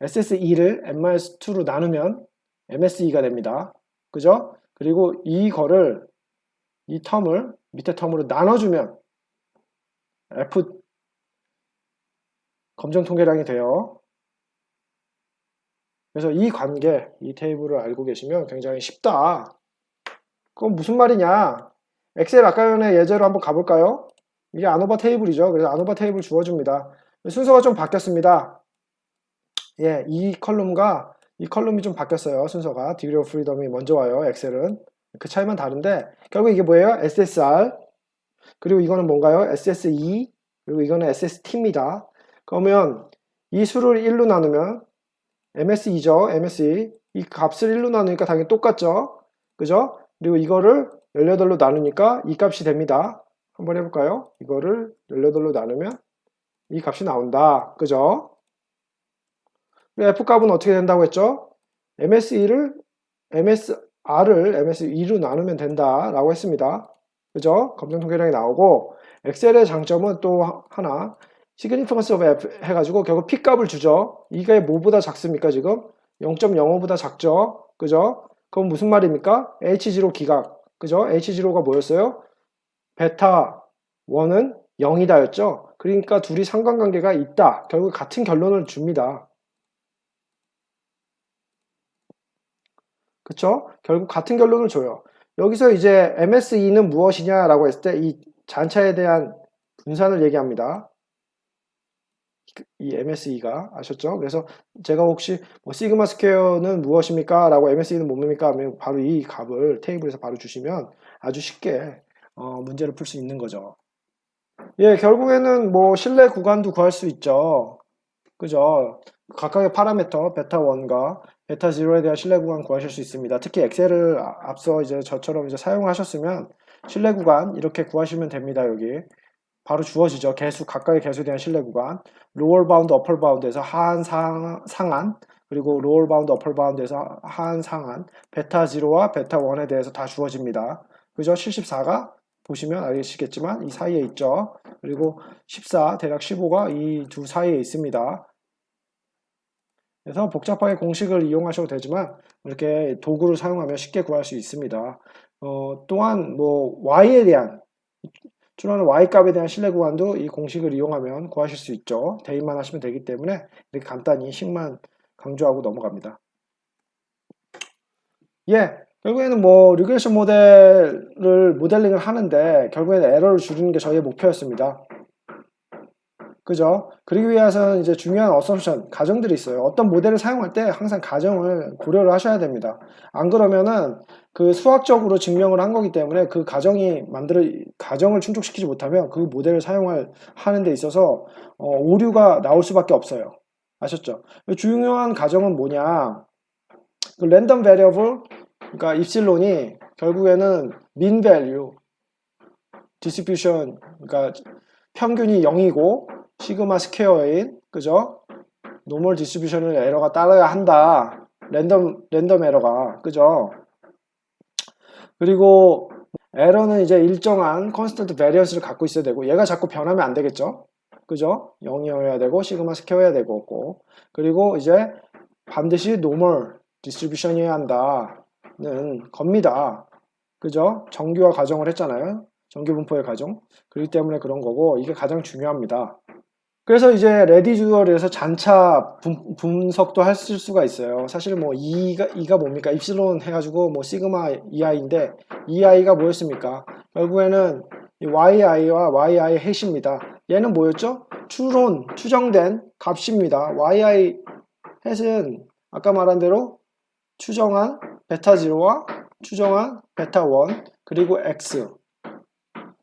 SSE를 n-2로 나누면 MSE가 됩니다. 그죠? 그리고 이 텀을 밑에 텀으로 나눠주면 F 검정 통계량이 돼요. 그래서 이 관계, 이 테이블을 알고 계시면 굉장히 쉽다. 그건 무슨 말이냐? 엑셀 아까 전에 예제로 한번 가볼까요? 이게 아노바 테이블이죠. 그래서 아노바 테이블 주어줍니다. 순서가 좀 바뀌었습니다. 예, 이 컬럼이 좀 바뀌었어요. 순서가. 디그리 오브 프리덤이 먼저 와요. 엑셀은. 그 차이만 다른데 결국 이게 뭐예요? SSR 그리고 이거는 뭔가요? SSE 그리고 이거는 SST입니다. 그러면 이 수를 1로 나누면 MSE죠. MSE 이 값을 1로 나누니까 당연히 똑같죠. 그죠? 그리고 이거를 18로 나누니까 이 값이 됩니다. 한번 해볼까요? 이거를 18로 나누면 이 값이 나온다. 그죠? F값은 어떻게 된다고 했죠? MSR을 MS2로 나누면 된다라고 했습니다. 그죠? 검정 통계량이 나오고 엑셀의 장점은 또 하나 시그니피컨스 오브 F 해가지고 결국 P값을 주죠. 이게 뭐보다 작습니까 지금? 0.05보다 작죠? 그죠? 그럼 무슨 말입니까? H0 기각 그죠? H0가 뭐였어요? 베타 1은 0이다 였죠? 그러니까 둘이 상관관계가 있다. 결국 같은 결론을 줍니다. 그쵸? 결국 같은 결론을 줘요. 여기서 이제 MSE는 무엇이냐라고 했을 때 이 잔차에 대한 분산을 얘기합니다. 이 MSE가 아셨죠? 그래서 제가 혹시 뭐 시그마 스퀘어는 무엇입니까? 라고 MSE는 뭡니까? 하면 바로 이 값을 테이블에서 바로 주시면 아주 쉽게 문제를 풀 수 있는 거죠. 예, 결국에는 뭐 실내 구간도 구할 수 있죠. 그죠? 각각의 파라미터 베타 1과 베타 0에 대한 신뢰 구간 구하실 수 있습니다. 특히 엑셀을 앞서 이제 저처럼 이제 사용하셨으면 신뢰 구간 이렇게 구하시면 됩니다. 여기 바로 주어지죠. 개수, 각각의 개수에 대한 신뢰 구간. 로어 바운드, 어퍼 바운드에서 하한, 상한, 그리고 로어 바운드, 어퍼 바운드에서 하한, 상한, 베타 0와 베타 1에 대해서 다 주어집니다. 그죠? 74가 보시면 알겠지만 이 사이에 있죠. 그리고 14, 대략 15가 이 두 사이에 있습니다. 그래서 복잡하게 공식을 이용하셔도 되지만 이렇게 도구를 사용하면 쉽게 구할 수 있습니다. 또한 뭐 y에 대한 추론은 y값에 대한 신뢰 구간도 이 공식을 이용하면 구하실 수 있죠. 대입만 하시면 되기 때문에 이렇게 간단히 식만 강조하고 넘어갑니다. 예, 결국에는 뭐 리그레션 모델을 모델링을 하는데 결국에는 에러를 줄이는 게 저희의 목표였습니다. 그죠? 그러기 위해서는 이제 중요한 어썸션, 가정들이 있어요. 어떤 모델을 사용할 때 항상 가정을 고려를 하셔야 됩니다. 안 그러면은 그 수학적으로 증명을 한 거기 때문에 그 가정을 충족시키지 못하면 그 모델을 하는 데 있어서 오류가 나올 수밖에 없어요. 아셨죠? 중요한 가정은 뭐냐? 그 랜덤 베리어블, 그러니까 입실론이 결국에는 mean value, distribution, 그러니까 평균이 0이고 시그마 스퀘어인, 그죠? 노멀 디스트리뷰션을 에러가 따라야 한다. 랜덤 에러가, 그죠? 그리고 에러는 이제 일정한 컨스턴트 베리언스를 갖고 있어야 되고 얘가 자꾸 변하면 안 되겠죠? 그죠? 0이어야 되고 시그마 스퀘어야 되고 그리고 이제 반드시 노멀 디스트리뷰션이어야 한다는 겁니다. 그죠? 정규화 가정을 했잖아요. 정규 분포의 가정. 그렇기 때문에 그런 거고 이게 가장 중요합니다. 그래서 이제 레디듀얼에서 잔차 분석도 하실 수가 있어요. 사실 뭐 E가 뭡니까? 입실론 해가지고 뭐 시그마 EI인데 EI가 뭐였습니까? 결국에는 YI와 YI 햇입니다. 얘는 뭐였죠? 추정된 값입니다. YI 햇은 아까 말한 대로 추정한 베타 0와 추정한 베타 1 그리고 X,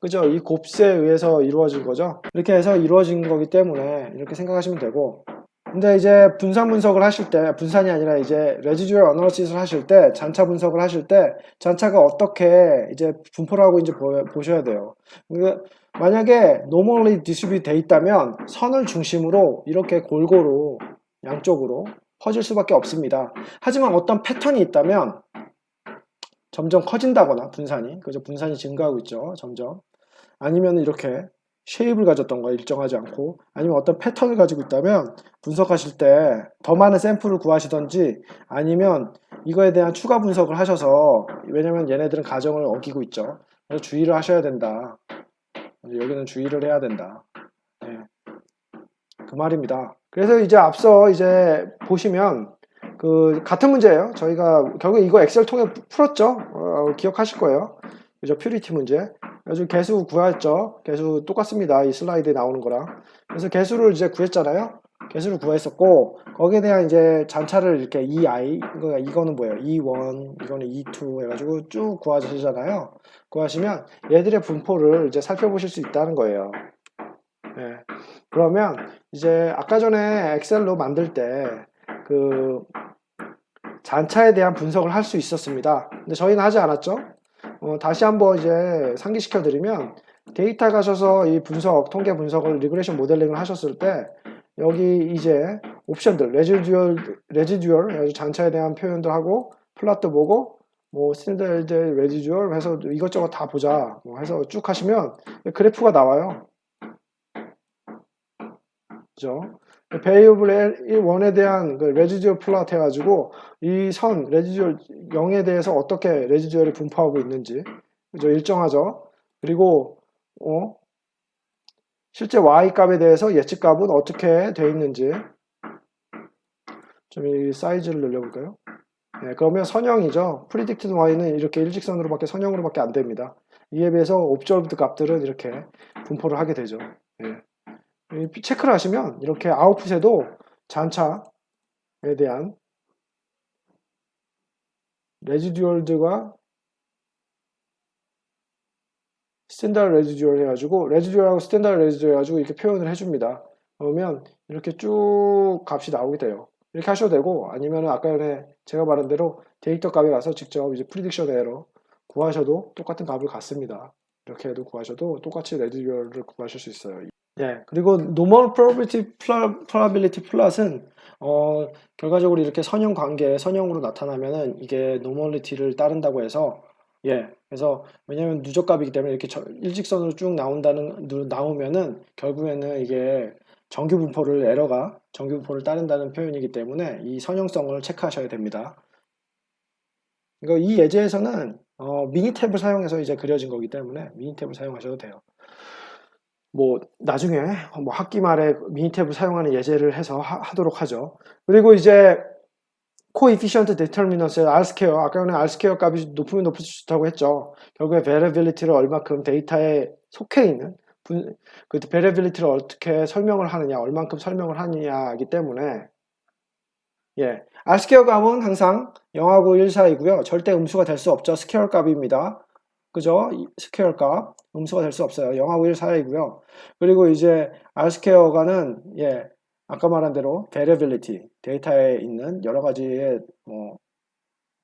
그죠? 이 곱셈에 의해서 이루어진 거죠. 이렇게 해서 이루어진 거기 때문에 이렇게 생각하시면 되고, 근데 이제 분산 분석을 하실 때, 분산이 아니라 이제 레지듀얼 어널리시스를 하실 때, 잔차 분석을 하실 때 잔차가 어떻게 이제 분포를 하고 이제 보셔야 돼요. 그러니까 만약에 normally distribute 돼 있다면 선을 중심으로 이렇게 골고루 양쪽으로 퍼질 수밖에 없습니다. 하지만 어떤 패턴이 있다면 점점 커진다거나 분산이, 그죠? 분산이 증가하고 있죠. 점점. 아니면 이렇게 쉐입을 가졌던가 일정하지 않고, 아니면 어떤 패턴을 가지고 있다면 분석하실 때 더 많은 샘플을 구하시던지, 아니면 이거에 대한 추가 분석을 하셔서, 왜냐면 얘네들은 가정을 어기고 있죠. 그래서 주의를 하셔야 된다. 여기는 주의를 해야 된다. 네. 그 말입니다. 그래서 이제 앞서 이제 보시면 그 같은 문제예요. 저희가 결국 이거 엑셀 통해 풀었죠. 기억하실 거예요. 그죠? 퓨리티 문제. 그래서 개수 구했죠. 개수 똑같습니다. 이 슬라이드에 나오는 거랑. 그래서 개수를 이제 구했잖아요. 개수를 구했었고 거기에 대한 이제 잔차를 이렇게 EI, 이거는 뭐예요? E1, 이거는 E2 해가지고 쭉 구하시잖아요. 구하시면 얘들의 분포를 이제 살펴보실 수 있다는 거예요. 네. 그러면 이제 아까 전에 엑셀로 만들 때 그 잔차에 대한 분석을 할 수 있었습니다. 근데 저희는 하지 않았죠. 다시 한번 이제 상기시켜 드리면 데이터 가셔서 이 통계 분석을 리그레션 모델링을 하셨을 때 여기 이제 옵션들 레지듀얼 잔차에 대한 표현도 하고 플라트 보고 뭐 스탠다드 레지듀얼 해서 이것저것 다 보자 뭐 해서 쭉 하시면 그래프가 나와요. 그죠? 베이블 1에 대한 그 레지듀얼 플롯 해가지고 이 선 레지듀얼 0에 대해서 어떻게 레지듀얼이 분포하고 있는지, 그죠? 일정하죠? 그리고 실제 y 값에 대해서 예측 값은 어떻게 돼 있는지 좀 이 사이즈를 늘려볼까요? 네, 그러면 선형이죠. predicted y는 이렇게 선형으로밖에 안 됩니다. 이에 비해서 observed 값들은 이렇게 분포를 하게 되죠. 네. 체크를 하시면 이렇게 아웃풋에도 잔차에 대한 레지듀얼드가 스탠다드 레지듀얼 해가지고 레지듀얼하고 스탠다드 레지듀얼 해가지고 이렇게 표현을 해줍니다. 그러면 이렇게 쭉 값이 나오게 돼요. 이렇게 하셔도 되고, 아니면 아까 전에 제가 말한 대로 데이터 값에 가서 직접 이제 프리딕션 에러 구하셔도 똑같은 값을 갖습니다. 이렇게 해도 구하셔도 똑같이 레지듀얼을 구하실 수 있어요. 예, 그리고 normal probability plot은 결과적으로 이렇게 선형 관계, 선형으로 나타나면은 이게 normality를 따른다고 해서 예, 그래서 왜냐면 누적값이기 때문에 이렇게 일직선으로 쭉 나오면은 결국에는 이게 에러가 정규 분포를 따른다는 표현이기 때문에 이 선형성을 체크하셔야 됩니다. 이 예제에서는 미니 탭을 사용해서 이제 그려진 거기 때문에 미니 탭을 사용하셔도 돼요. 뭐 나중에 뭐 학기 말에 미니탭을 사용하는 예제를 해서 하도록 하죠. 그리고 이제 코이피션트 데터미넌스 R스퀘어, 아까 전에 R스퀘어 값이 높으면 높을수록 좋다고 했죠. 결국에 variability를 얼마큼 데이터에 속해 있는 그 variability를 어떻게 설명을 하느냐, 얼만큼 설명을 하느냐이기 때문에 예, R스퀘어 값은 항상 0하고 1 사이고요. 절대 음수가 될 수 없죠. 스퀘어 값입니다. 그죠? 스퀘어 값 음수가 될 수 없어요. 0하고 1 사이고요. 그리고 이제 R스퀘어가는 예, 아까 말한 대로 variability 데이터에 있는 여러 가지의 뭐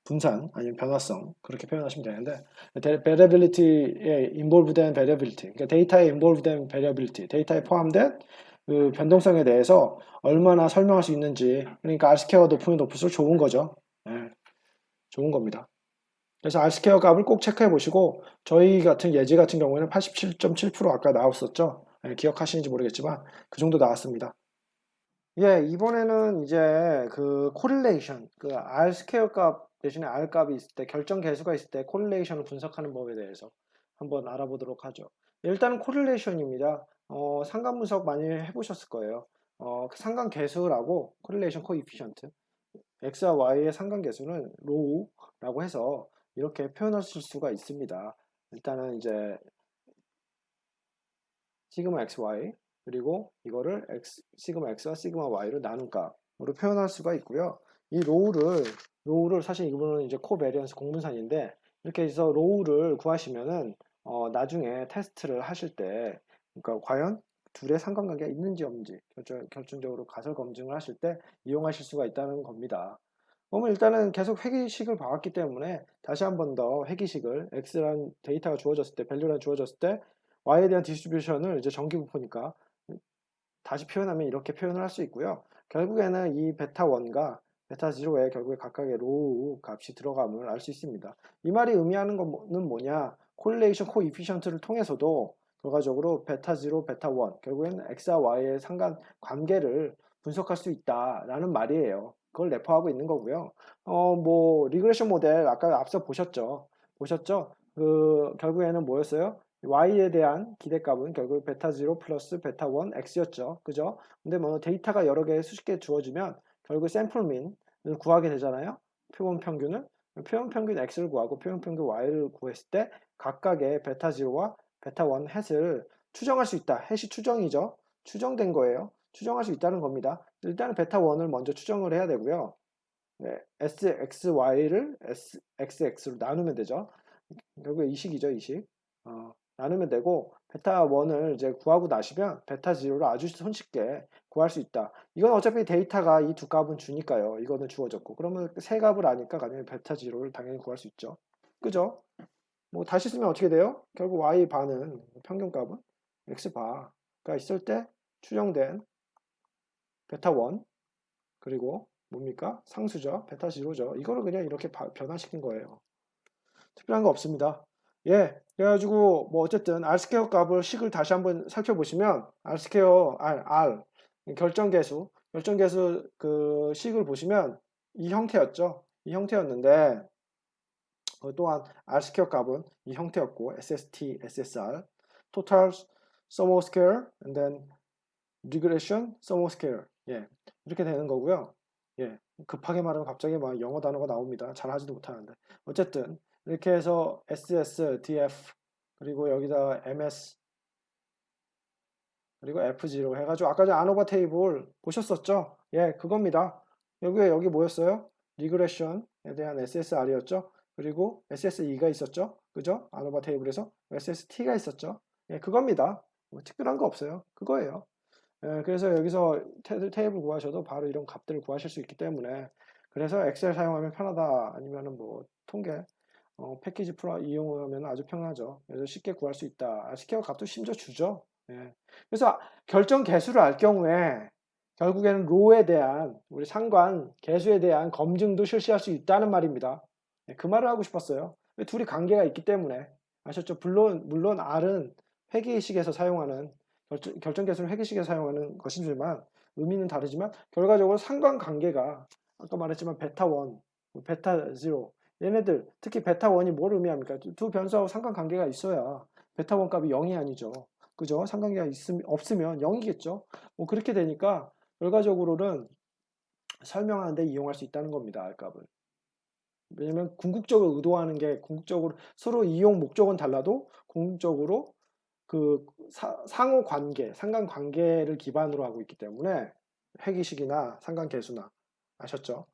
분산 아니면 변화성 그렇게 표현하시면 되는데 variability에 involved된 variability 그러니까 데이터에 involved된 variability 데이터에 포함된 그 변동성에 대해서 얼마나 설명할 수 있는지 그러니까 R스퀘어가 높으면 높을수록 좋은 거죠. 예, 좋은 겁니다. 그래서 R스퀘어 값을 꼭 체크해 보시고 저희 같은 예제 같은 경우에는 87.7% 아까 나왔었죠. 예, 기억하시는지 모르겠지만 그 정도 나왔습니다. 예, 이번에는 이제 그 코릴레이션, 그 R스퀘어 값 대신에 R 값이 있을 때 결정 계수가 있을 때 코릴레이션을 분석하는 법에 대해서 한번 알아보도록 하죠. 일단은 코릴레이션입니다. 상관 분석 많이 해보셨을 거예요. 그 상관 계수라고 코릴레이션 코이피션트 X와 Y의 상관 계수는 로우라고 해서 이렇게 표현하실 수가 있습니다. 일단은 이제 시그마 XY 그리고 이거를 시그마 X와 시그마 Y로 나눈 값으로 표현할 수가 있고요. 이 로우를 사실 이거는 이제 코베리언스 공분산인데 이렇게 해서 로우를 구하시면은 나중에 테스트를 하실 때 그러니까 과연 둘의 상관관계가 있는지 없는지 결정적으로 가설 검증을 하실 때 이용하실 수가 있다는 겁니다. 그러면 일단은 계속 회귀식을 봐왔기 때문에 다시 한 번 더 회귀식을 X라는 데이터가 주어졌을 때, 밸류가 주어졌을 때 Y에 대한 디스트리뷰션을 이제 정기분포니까 다시 표현하면 이렇게 표현을 할 수 있고요. 결국에는 이 베타 1과 베타 0에 결국에 각각의 로우 값이 들어감을 알 수 있습니다. 이 말이 의미하는 거는 뭐냐? 콜레이션 코이피션트를 통해서도 결과적으로 베타 0, 베타 1, 결국에는 X와 Y의 상관 관계를 분석할 수 있다라는 말이에요. 그걸 내포하고 있는 거고요. 뭐 리그레션 모델 아까 앞서 보셨죠? 그 결국에는 뭐였어요? Y에 대한 기대값은 결국 베타 0 플러스 베타 1 X였죠. 그죠? 근데 뭐 데이터가 여러 개 수십 개 주어지면 결국 샘플민을 구하게 되잖아요. 표본 평균을. 표본 평균 X를 구하고 표본 평균 Y를 구했을 때 각각의 베타 0와 베타 1 햇을 추정할 수 있다. 햇이 추정이죠. 추정된 거예요. 추정할 수 있다는 겁니다. 일단은 베타 1을 먼저 추정을 해야 되고요. 네, SXY를 SXX로 나누면 되죠. 결국에 이식이죠, 이식. 나누면 되고, 베타 1을 이제 구하고 나시면 베타 0를 아주 손쉽게 구할 수 있다. 이건 어차피 데이터가 이 두 값은 주니까요. 이거는 주어졌고. 그러면 세 값을 아니까 당연히 베타 0를 당연히 구할 수 있죠. 그죠? 뭐 다시 쓰면 어떻게 돼요? 결국 Y 반은 평균값은 X 바가 있을 때 추정된 베타 1 그리고 뭡니까? 상수죠. 베타 0죠. 이거를 그냥 이렇게 변화시킨 거예요. 특별한 거 없습니다. 예, 그래가지고 뭐 어쨌든 R스퀘어 값을 식을 다시 한번 살펴보시면 R스퀘어 R 결정계수 그 식을 보시면 이 형태였죠. 이 형태였는데 또한 R스퀘어 값은 이 형태였고 SST, SSR, Total Sum of Square, and then Regression Sum of Square. 예, 이렇게 되는 거고요. 예, 급하게 말하면 갑자기 막 영어 단어가 나옵니다. 잘 하지도 못하는데. 어쨌든 이렇게 해서 SS, DF 그리고 여기다 MS 그리고 F0 해가지고 아까 전에 아노바 테이블 보셨었죠? 예, 그겁니다. 여기 뭐였어요? 리그레션에 대한 SSR이었죠? 그리고 SSE가 있었죠? 그죠? 아노바 테이블에서 SST가 있었죠? 예, 그겁니다. 뭐 특별한 거 없어요. 그거예요. 그래서 여기서 테이블 구하셔도 바로 이런 값들을 구하실 수 있기 때문에 그래서 엑셀 사용하면 편하다 아니면은 뭐 통계 패키지 프로 이용하면 아주 편하죠. 그래서 쉽게 구할 수 있다. 쉽게 값도 심지어 주죠. 예. 그래서 결정 개수를 알 경우에 결국에는 로에 대한 우리 상관 개수에 대한 검증도 실시할 수 있다는 말입니다. 예, 그 말을 하고 싶었어요. 둘이 관계가 있기 때문에 아셨죠? 물론 R은 회계식에서 사용하는 결정 개수를 회계식에서 사용하는 것이지만 의미는 다르지만 결과적으로 상관관계가 아까 말했지만 베타 1, 베타 0 얘네들 특히 베타 1이 뭘 의미합니까? 두 변수하고 상관관계가 있어야 베타 1 값이 0이 아니죠. 그죠? 상관관계가 없으면 0이겠죠. 뭐 그렇게 되니까 결과적으로는 설명하는데 이용할 수 있다는 겁니다. R 값을. 왜냐면 궁극적으로 의도하는 게 궁극적으로 서로 이용 목적은 달라도 궁극적으로 그 상호 관계, 상관 관계를 기반으로 하고 있기 때문에 회기식이나 상관 계수나 아셨죠?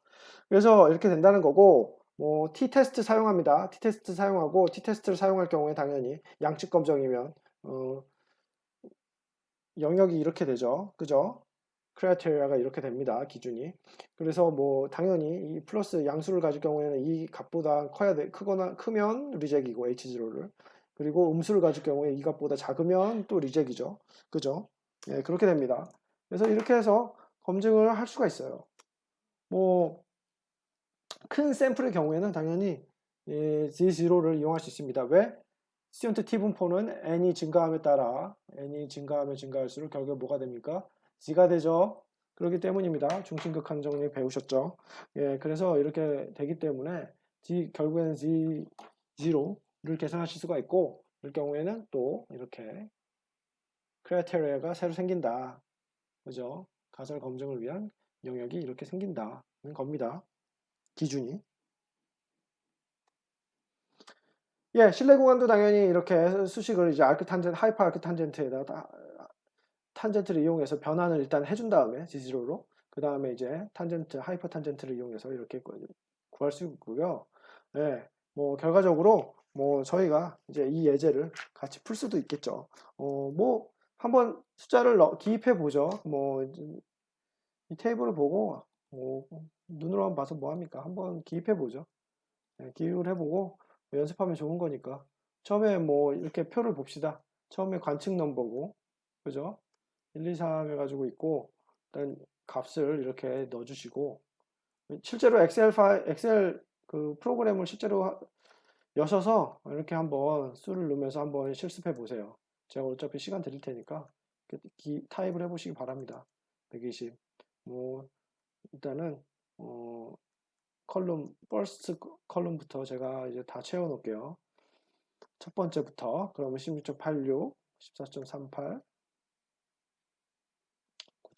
그래서 이렇게 된다는 거고 뭐 t-테스트 사용합니다. t-테스트 사용하고 t-테스트를 사용할 경우에 당연히 양측 검정이면 영역이 이렇게 되죠. 그죠? 크라이테리아가 이렇게 됩니다. 기준이. 그래서 뭐 당연히 이 플러스 양수를 가질 경우에는 이 값보다 크거나 크면 리젝이고 H0를 그리고 음수를 가질 경우에 이 값보다 작으면 또 리젝이죠. 그죠? 네, 그렇게 됩니다. 그래서 이렇게 해서 검증을 할 수가 있어요. 뭐 큰 샘플의 경우에는 당연히 Z0를 이용할 수 있습니다. 왜? 스튜던트 T 분포는 n이 증가함에 따라 n이 증가하면 증가할수록 결국 뭐가 됩니까? Z가 되죠. 그렇기 때문입니다. 중심극 한정리 배우셨죠? 예, 그래서 이렇게 되기 때문에 결국에는 Z0를 계산하실 수가 있고 이럴 경우에는 또 이렇게 크라이테리아가 새로 생긴다. 그죠? 가설 검증을 위한 영역이 이렇게 생긴다는 겁니다. 기준이. 예, 실내 공간도 당연히 이렇게 수식을 이제 하이퍼 아크 탄젠트에다가 탄젠트를 이용해서 변환을 일단 해준 다음에 지지로로 그 다음에 이제 하이퍼 탄젠트를 이용해서 이렇게 구할 수 있고요. 예, 뭐 결과적으로 뭐 저희가 이제 이 예제를 같이 풀 수도 있겠죠. 뭐 한번 숫자를 기입해 보죠. 뭐 이 테이블을 보고 뭐 눈으로만 봐서 뭐 합니까? 한번 기입해 보죠. 예, 기입을 해보고 연습하면 좋은 거니까. 처음에 뭐 이렇게 표를 봅시다. 처음에 관측 넘버고, 그죠? 1, 2, 3 해가지고 있고, 일단 값을 이렇게 넣어주시고, 실제로 엑셀 그 프로그램을 실제로 여셔서 이렇게 한번 수를 넣으면서 한번 실습해 보세요. 제가 어차피 시간 드릴 테니까 타입을 해보시기 바랍니다. 120. 뭐, 일단은, 어, 퍼스트 컬럼부터 제가 이제 다 채워 놓을게요. 첫 번째부터, 그러면 16.86, 14.38,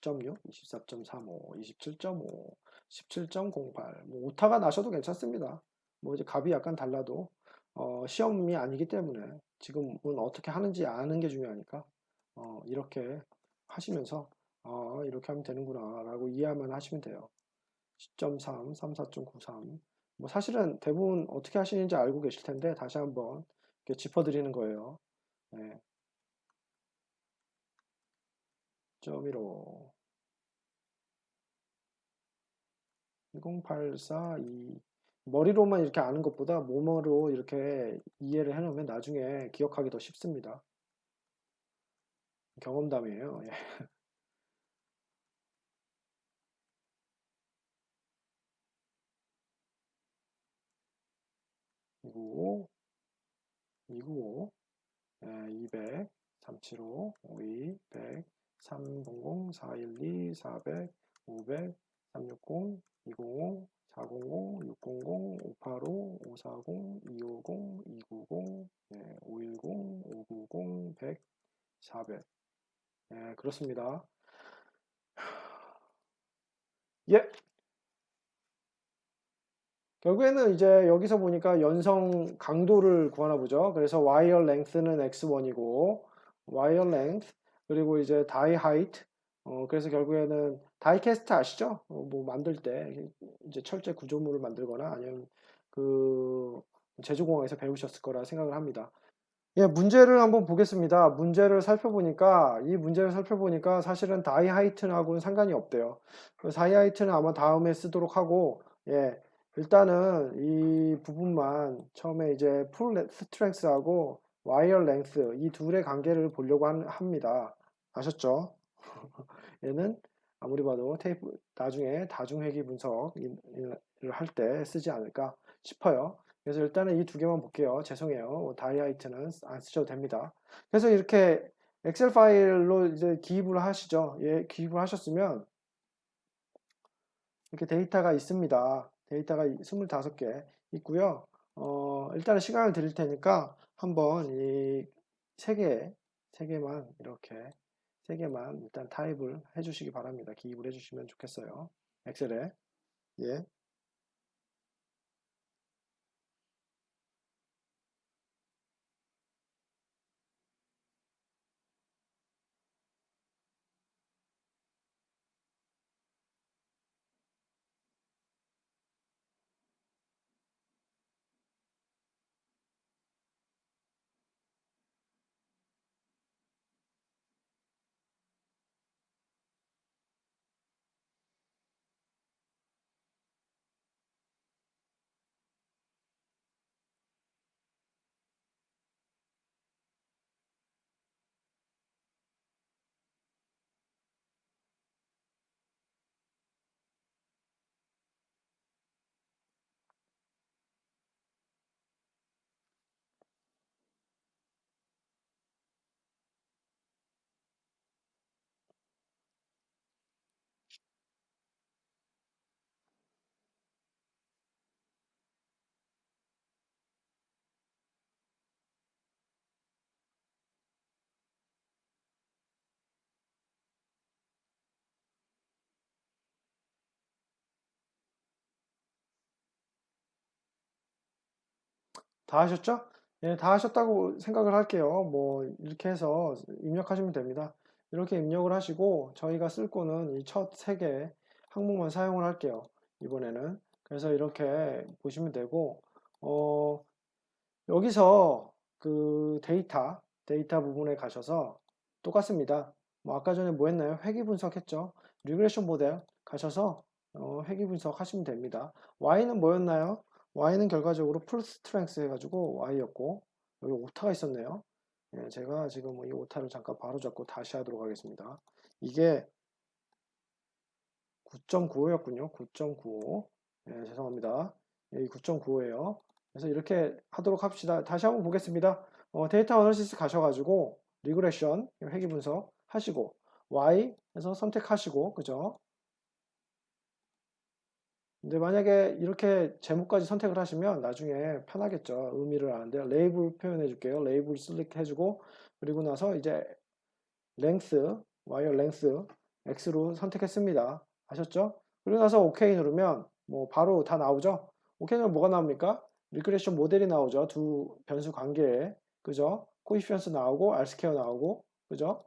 9.6, 24.35, 27.5, 17.08, 뭐 오타가 나셔도 괜찮습니다. 뭐 이제 값이 약간 달라도 시험이 아니기 때문에 지금은 어떻게 하는지 아는 게 중요하니까 이렇게 하시면서 이렇게 하면 되는구나 라고 이해만 하시면 돼요. 10.3, 34.93. 뭐 사실은 대부분 어떻게 하시는지 알고 계실 텐데 다시 한번 이렇게 짚어드리는 거예요. 네. 1.15, 10842. 머리로만 이렇게 아는 것보다 몸으로 이렇게 이해를 해놓으면 나중에 기억하기 더 쉽습니다. 경험담이에요. 예. 이구 295, 200, 375, 52, 100, 300, 412, 400, 500, 360, 205, 400, 600, 585, 540, 250, 290, 510, 590, 100, 400. 예, 그렇습니다. 예, 결국에는 이제 여기서 보니까 연성 강도를 구하나 보죠. 그래서 와이어 랭스는 x1이고 와이어 랭스 그리고 이제 다이 하이트 그래서 결국에는 다이 캐스트 아시죠? 뭐 만들 때 이제 철제 구조물을 만들거나 아니면 그 제조공학에서 배우셨을 거라 생각을 합니다. 예, 문제를 한번 보겠습니다. 이 문제를 살펴보니까 사실은 다이 하이튼하고는 상관이 없대요. 다이 하이튼은 아마 다음에 쓰도록 하고, 예, 일단은 이 부분만 처음에 이제 풀 스트렝스하고 와이어 랭스 이 둘의 관계를 보려고 합니다. 아셨죠? 얘는 아무리 봐도 테이프 나중에 다중회귀 분석을 할 때 쓰지 않을까 싶어요. 그래서 일단은 이 두 개만 볼게요. 죄송해요. 다이아이트는 안 쓰셔도 됩니다. 그래서 이렇게 엑셀 파일로 이제 기입을 하시죠. 예, 기입을 하셨으면 이렇게 데이터가 있습니다. 데이터가 25개 있고요. 일단은 시간을 드릴 테니까 한번 이 세 개, 세 개만 이렇게 세 개만 일단 타입을 해주시기 바랍니다. 기입을 해주시면 좋겠어요. 엑셀에. 예. 다 하셨죠? 예, 다 하셨다고 생각을 할게요. 뭐, 이렇게 해서 입력하시면 됩니다. 이렇게 입력을 하시고, 저희가 쓸 거는 이 첫 세 개 항목만 사용을 할게요. 이번에는. 그래서 이렇게 보시면 되고, 어, 여기서 그 데이터 부분에 가셔서 똑같습니다. 뭐 아까 전에 뭐 했나요? 회귀 분석했죠. 리그레션 모델 가셔서 회귀 분석하시면 됩니다. Y는 뭐였나요? Y는 결과적으로 풀 스트렝스 해가지고 Y였고 여기 오타가 있었네요. 예, 제가 지금 이 오타를 잠깐 바로 잡고 다시 하도록 하겠습니다. 이게 9.95였군요. 9.95. 예, 죄송합니다. 이 9.95예요. 그래서 이렇게 하도록 합시다. 다시 한번 보겠습니다. 데이터 어널리시스 가셔가지고 리그레션 회귀 분석 하시고 Y 해서 선택하시고 그죠? 근데 만약에 이렇게 제목까지 선택을 하시면 나중에 편하겠죠. 의미를 아는데 레이블 표현해 줄게요. 레이블 슬릭 해주고 그리고 나서 이제 랭스 와이어 랭스 X로 선택했습니다. 아셨죠? 그리고 나서 OK 누르면 뭐 바로 다 나오죠? OK 누르면 뭐가 나옵니까? 리그레션 모델이 나오죠. 두 변수 관계에 그죠? 코이피션스 나오고 R스퀘어 나오고 그죠?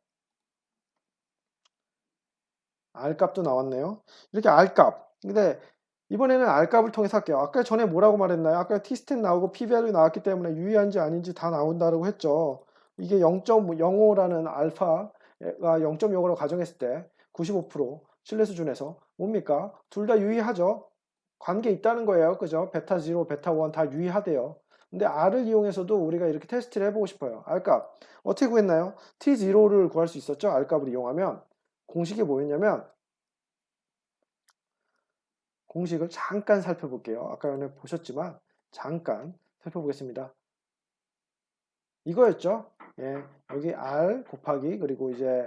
R값도 나왔네요. 이렇게 R값. 근데 이번에는 R값을 통해서 할게요. 아까 전에 뭐라고 말했나요? 아까 T스탯 나오고 P-value 나왔기 때문에 유의한지 아닌지 다 나온다고 했죠. 이게 0.05라는 알파가 0.05로 가정했을 때 95% 신뢰 수준에서 뭡니까? 둘 다 유의하죠. 관계 있다는 거예요. 그죠? 베타 0, 베타 1 다 유의하대요. 근데 R을 이용해서도 우리가 이렇게 테스트를 해보고 싶어요. R값. 어떻게 구했나요? T0를 구할 수 있었죠? R값을 이용하면. 공식이 뭐였냐면 공식을 잠깐 살펴볼게요. 아까 전에 보셨지만 잠깐 살펴보겠습니다. 이거였죠. 예, 여기 R 곱하기 그리고 이제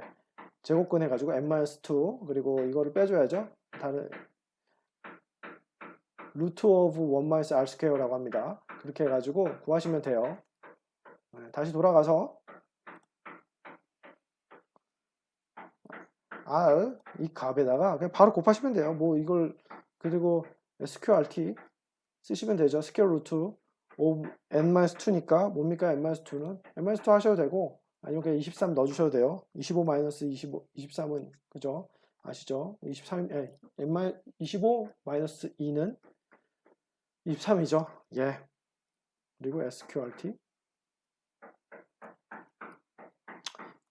제곱근 해가지고 n-2 그리고 이거를 빼줘야죠. 다른 루트 오브 1 R 스퀘어라고 합니다. 그렇게 해가지고 구하시면 돼요. 다시 돌아가서 R 이 값에다가 그냥 바로 곱하시면 돼요. 뭐 이걸 그리고 SQRT 쓰시면 되죠. 스퀘어 루트 오브 n-2니까 뭡니까 n-2는 n-2 하셔도 되고 아니면 그냥 23 넣어주셔도 돼요. 25-25, 23은 그죠? 아시죠? 23, n 25-2는 23이죠. 예. 그리고 SQRT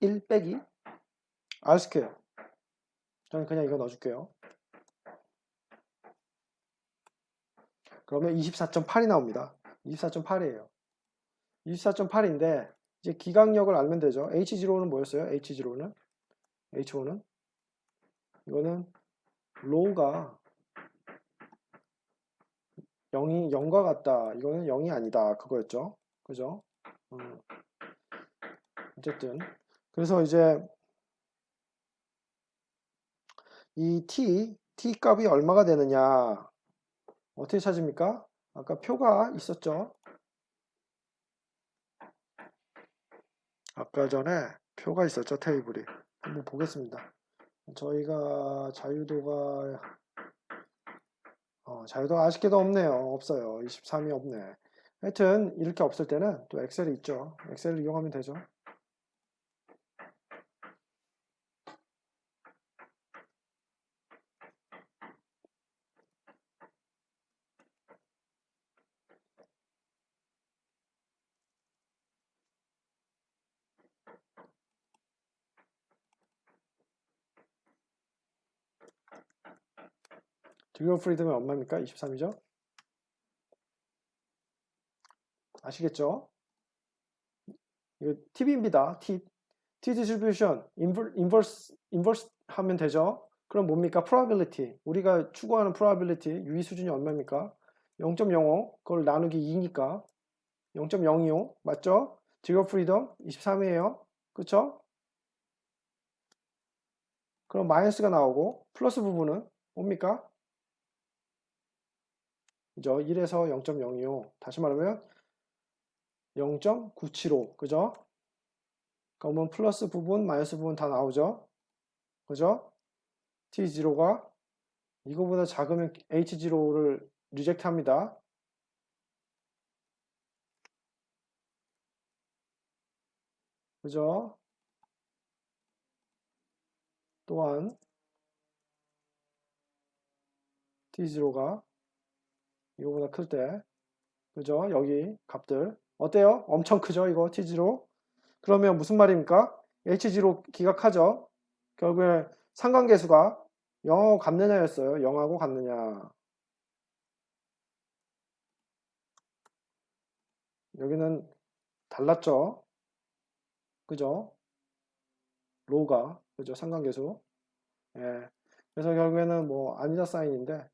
1 빼기 R 스퀘어. 저는 그냥 이거 넣어줄게요. 그러면 24.8이 나옵니다. 24.8이에요. 24.8인데 이제 기각력을 알면 되죠. H0는 뭐였어요? H0는 H5는 이거는 로우가 0이 0과 같다. 이거는 0이 아니다. 그거였죠. 그죠? 어쨌든 그래서 이제 이 t 값이 얼마가 되느냐 어떻게 찾습니까? 아까 표가 있었죠. 아까 전에 표가 있었죠. 테이블이. 한번 보겠습니다. 저희가 자유도가 아쉽게도 없네요. 없어요. 23이 없네. 하여튼 이렇게 없을 때는 또 엑셀이 있죠. 엑셀을 이용하면 되죠. 디그리 오브 프리덤이 얼마입니까? 23이죠? 아시겠죠? 이거 TB입니다. T 디스트리뷰션 인버스 하면 되죠. 그럼 뭡니까? probability. 우리가 추구하는 probability 유의 수준이 얼마입니까? 0.05. 그걸 나누기 2니까 0.025 맞죠? 디그리 오브 프리덤 23이에요. 그쵸? 그럼 마이너스가 나오고 플러스 부분은 뭡니까? 그죠? 1에서 0.025 다시 말하면 0.975 그죠? 그러면 플러스 부분 마이너스 부분 다 나오죠? 그죠? T0가 이거보다 작으면 H0를 리젝트 합니다. 그죠? 또한 T0가 이거보다 클 때, 그죠? 여기 값들 어때요? 엄청 크죠? 이거 T0. 그러면 무슨 말입니까? H0 기각하죠? 결국에 상관계수가 0하고 같느냐였어요. 0하고 같느냐. 여기는 달랐죠? 그죠? 로우가 그죠? 상관계수. 예. 그래서 결국에는 뭐 아니다 사인인데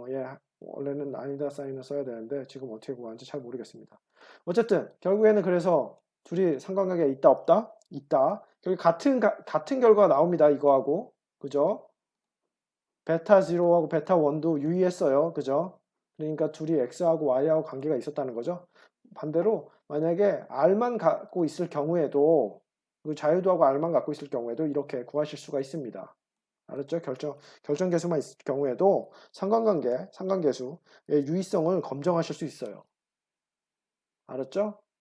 예. 원래는 아니다 사인을 써야 되는데 지금 어떻게 구하는지 잘 모르겠습니다. 어쨌든 결국에는 그래서 둘이 상관관계가 있다 없다? 있다. 결국 같은 결과가 나옵니다. 이거하고. 그죠? 베타 0하고 베타 1도 유의했어요. 그죠? 그러니까 둘이 x하고 y하고 관계가 있었다는 거죠. 반대로 만약에 r만 갖고 있을 경우에도 그 자유도하고 r만 갖고 있을 경우에도 이렇게 구하실 수가 있습니다. 알았죠? 결정계수만 있을 경우에도 상관계수의 유의성을 검증하실 수 있어요. 알았죠?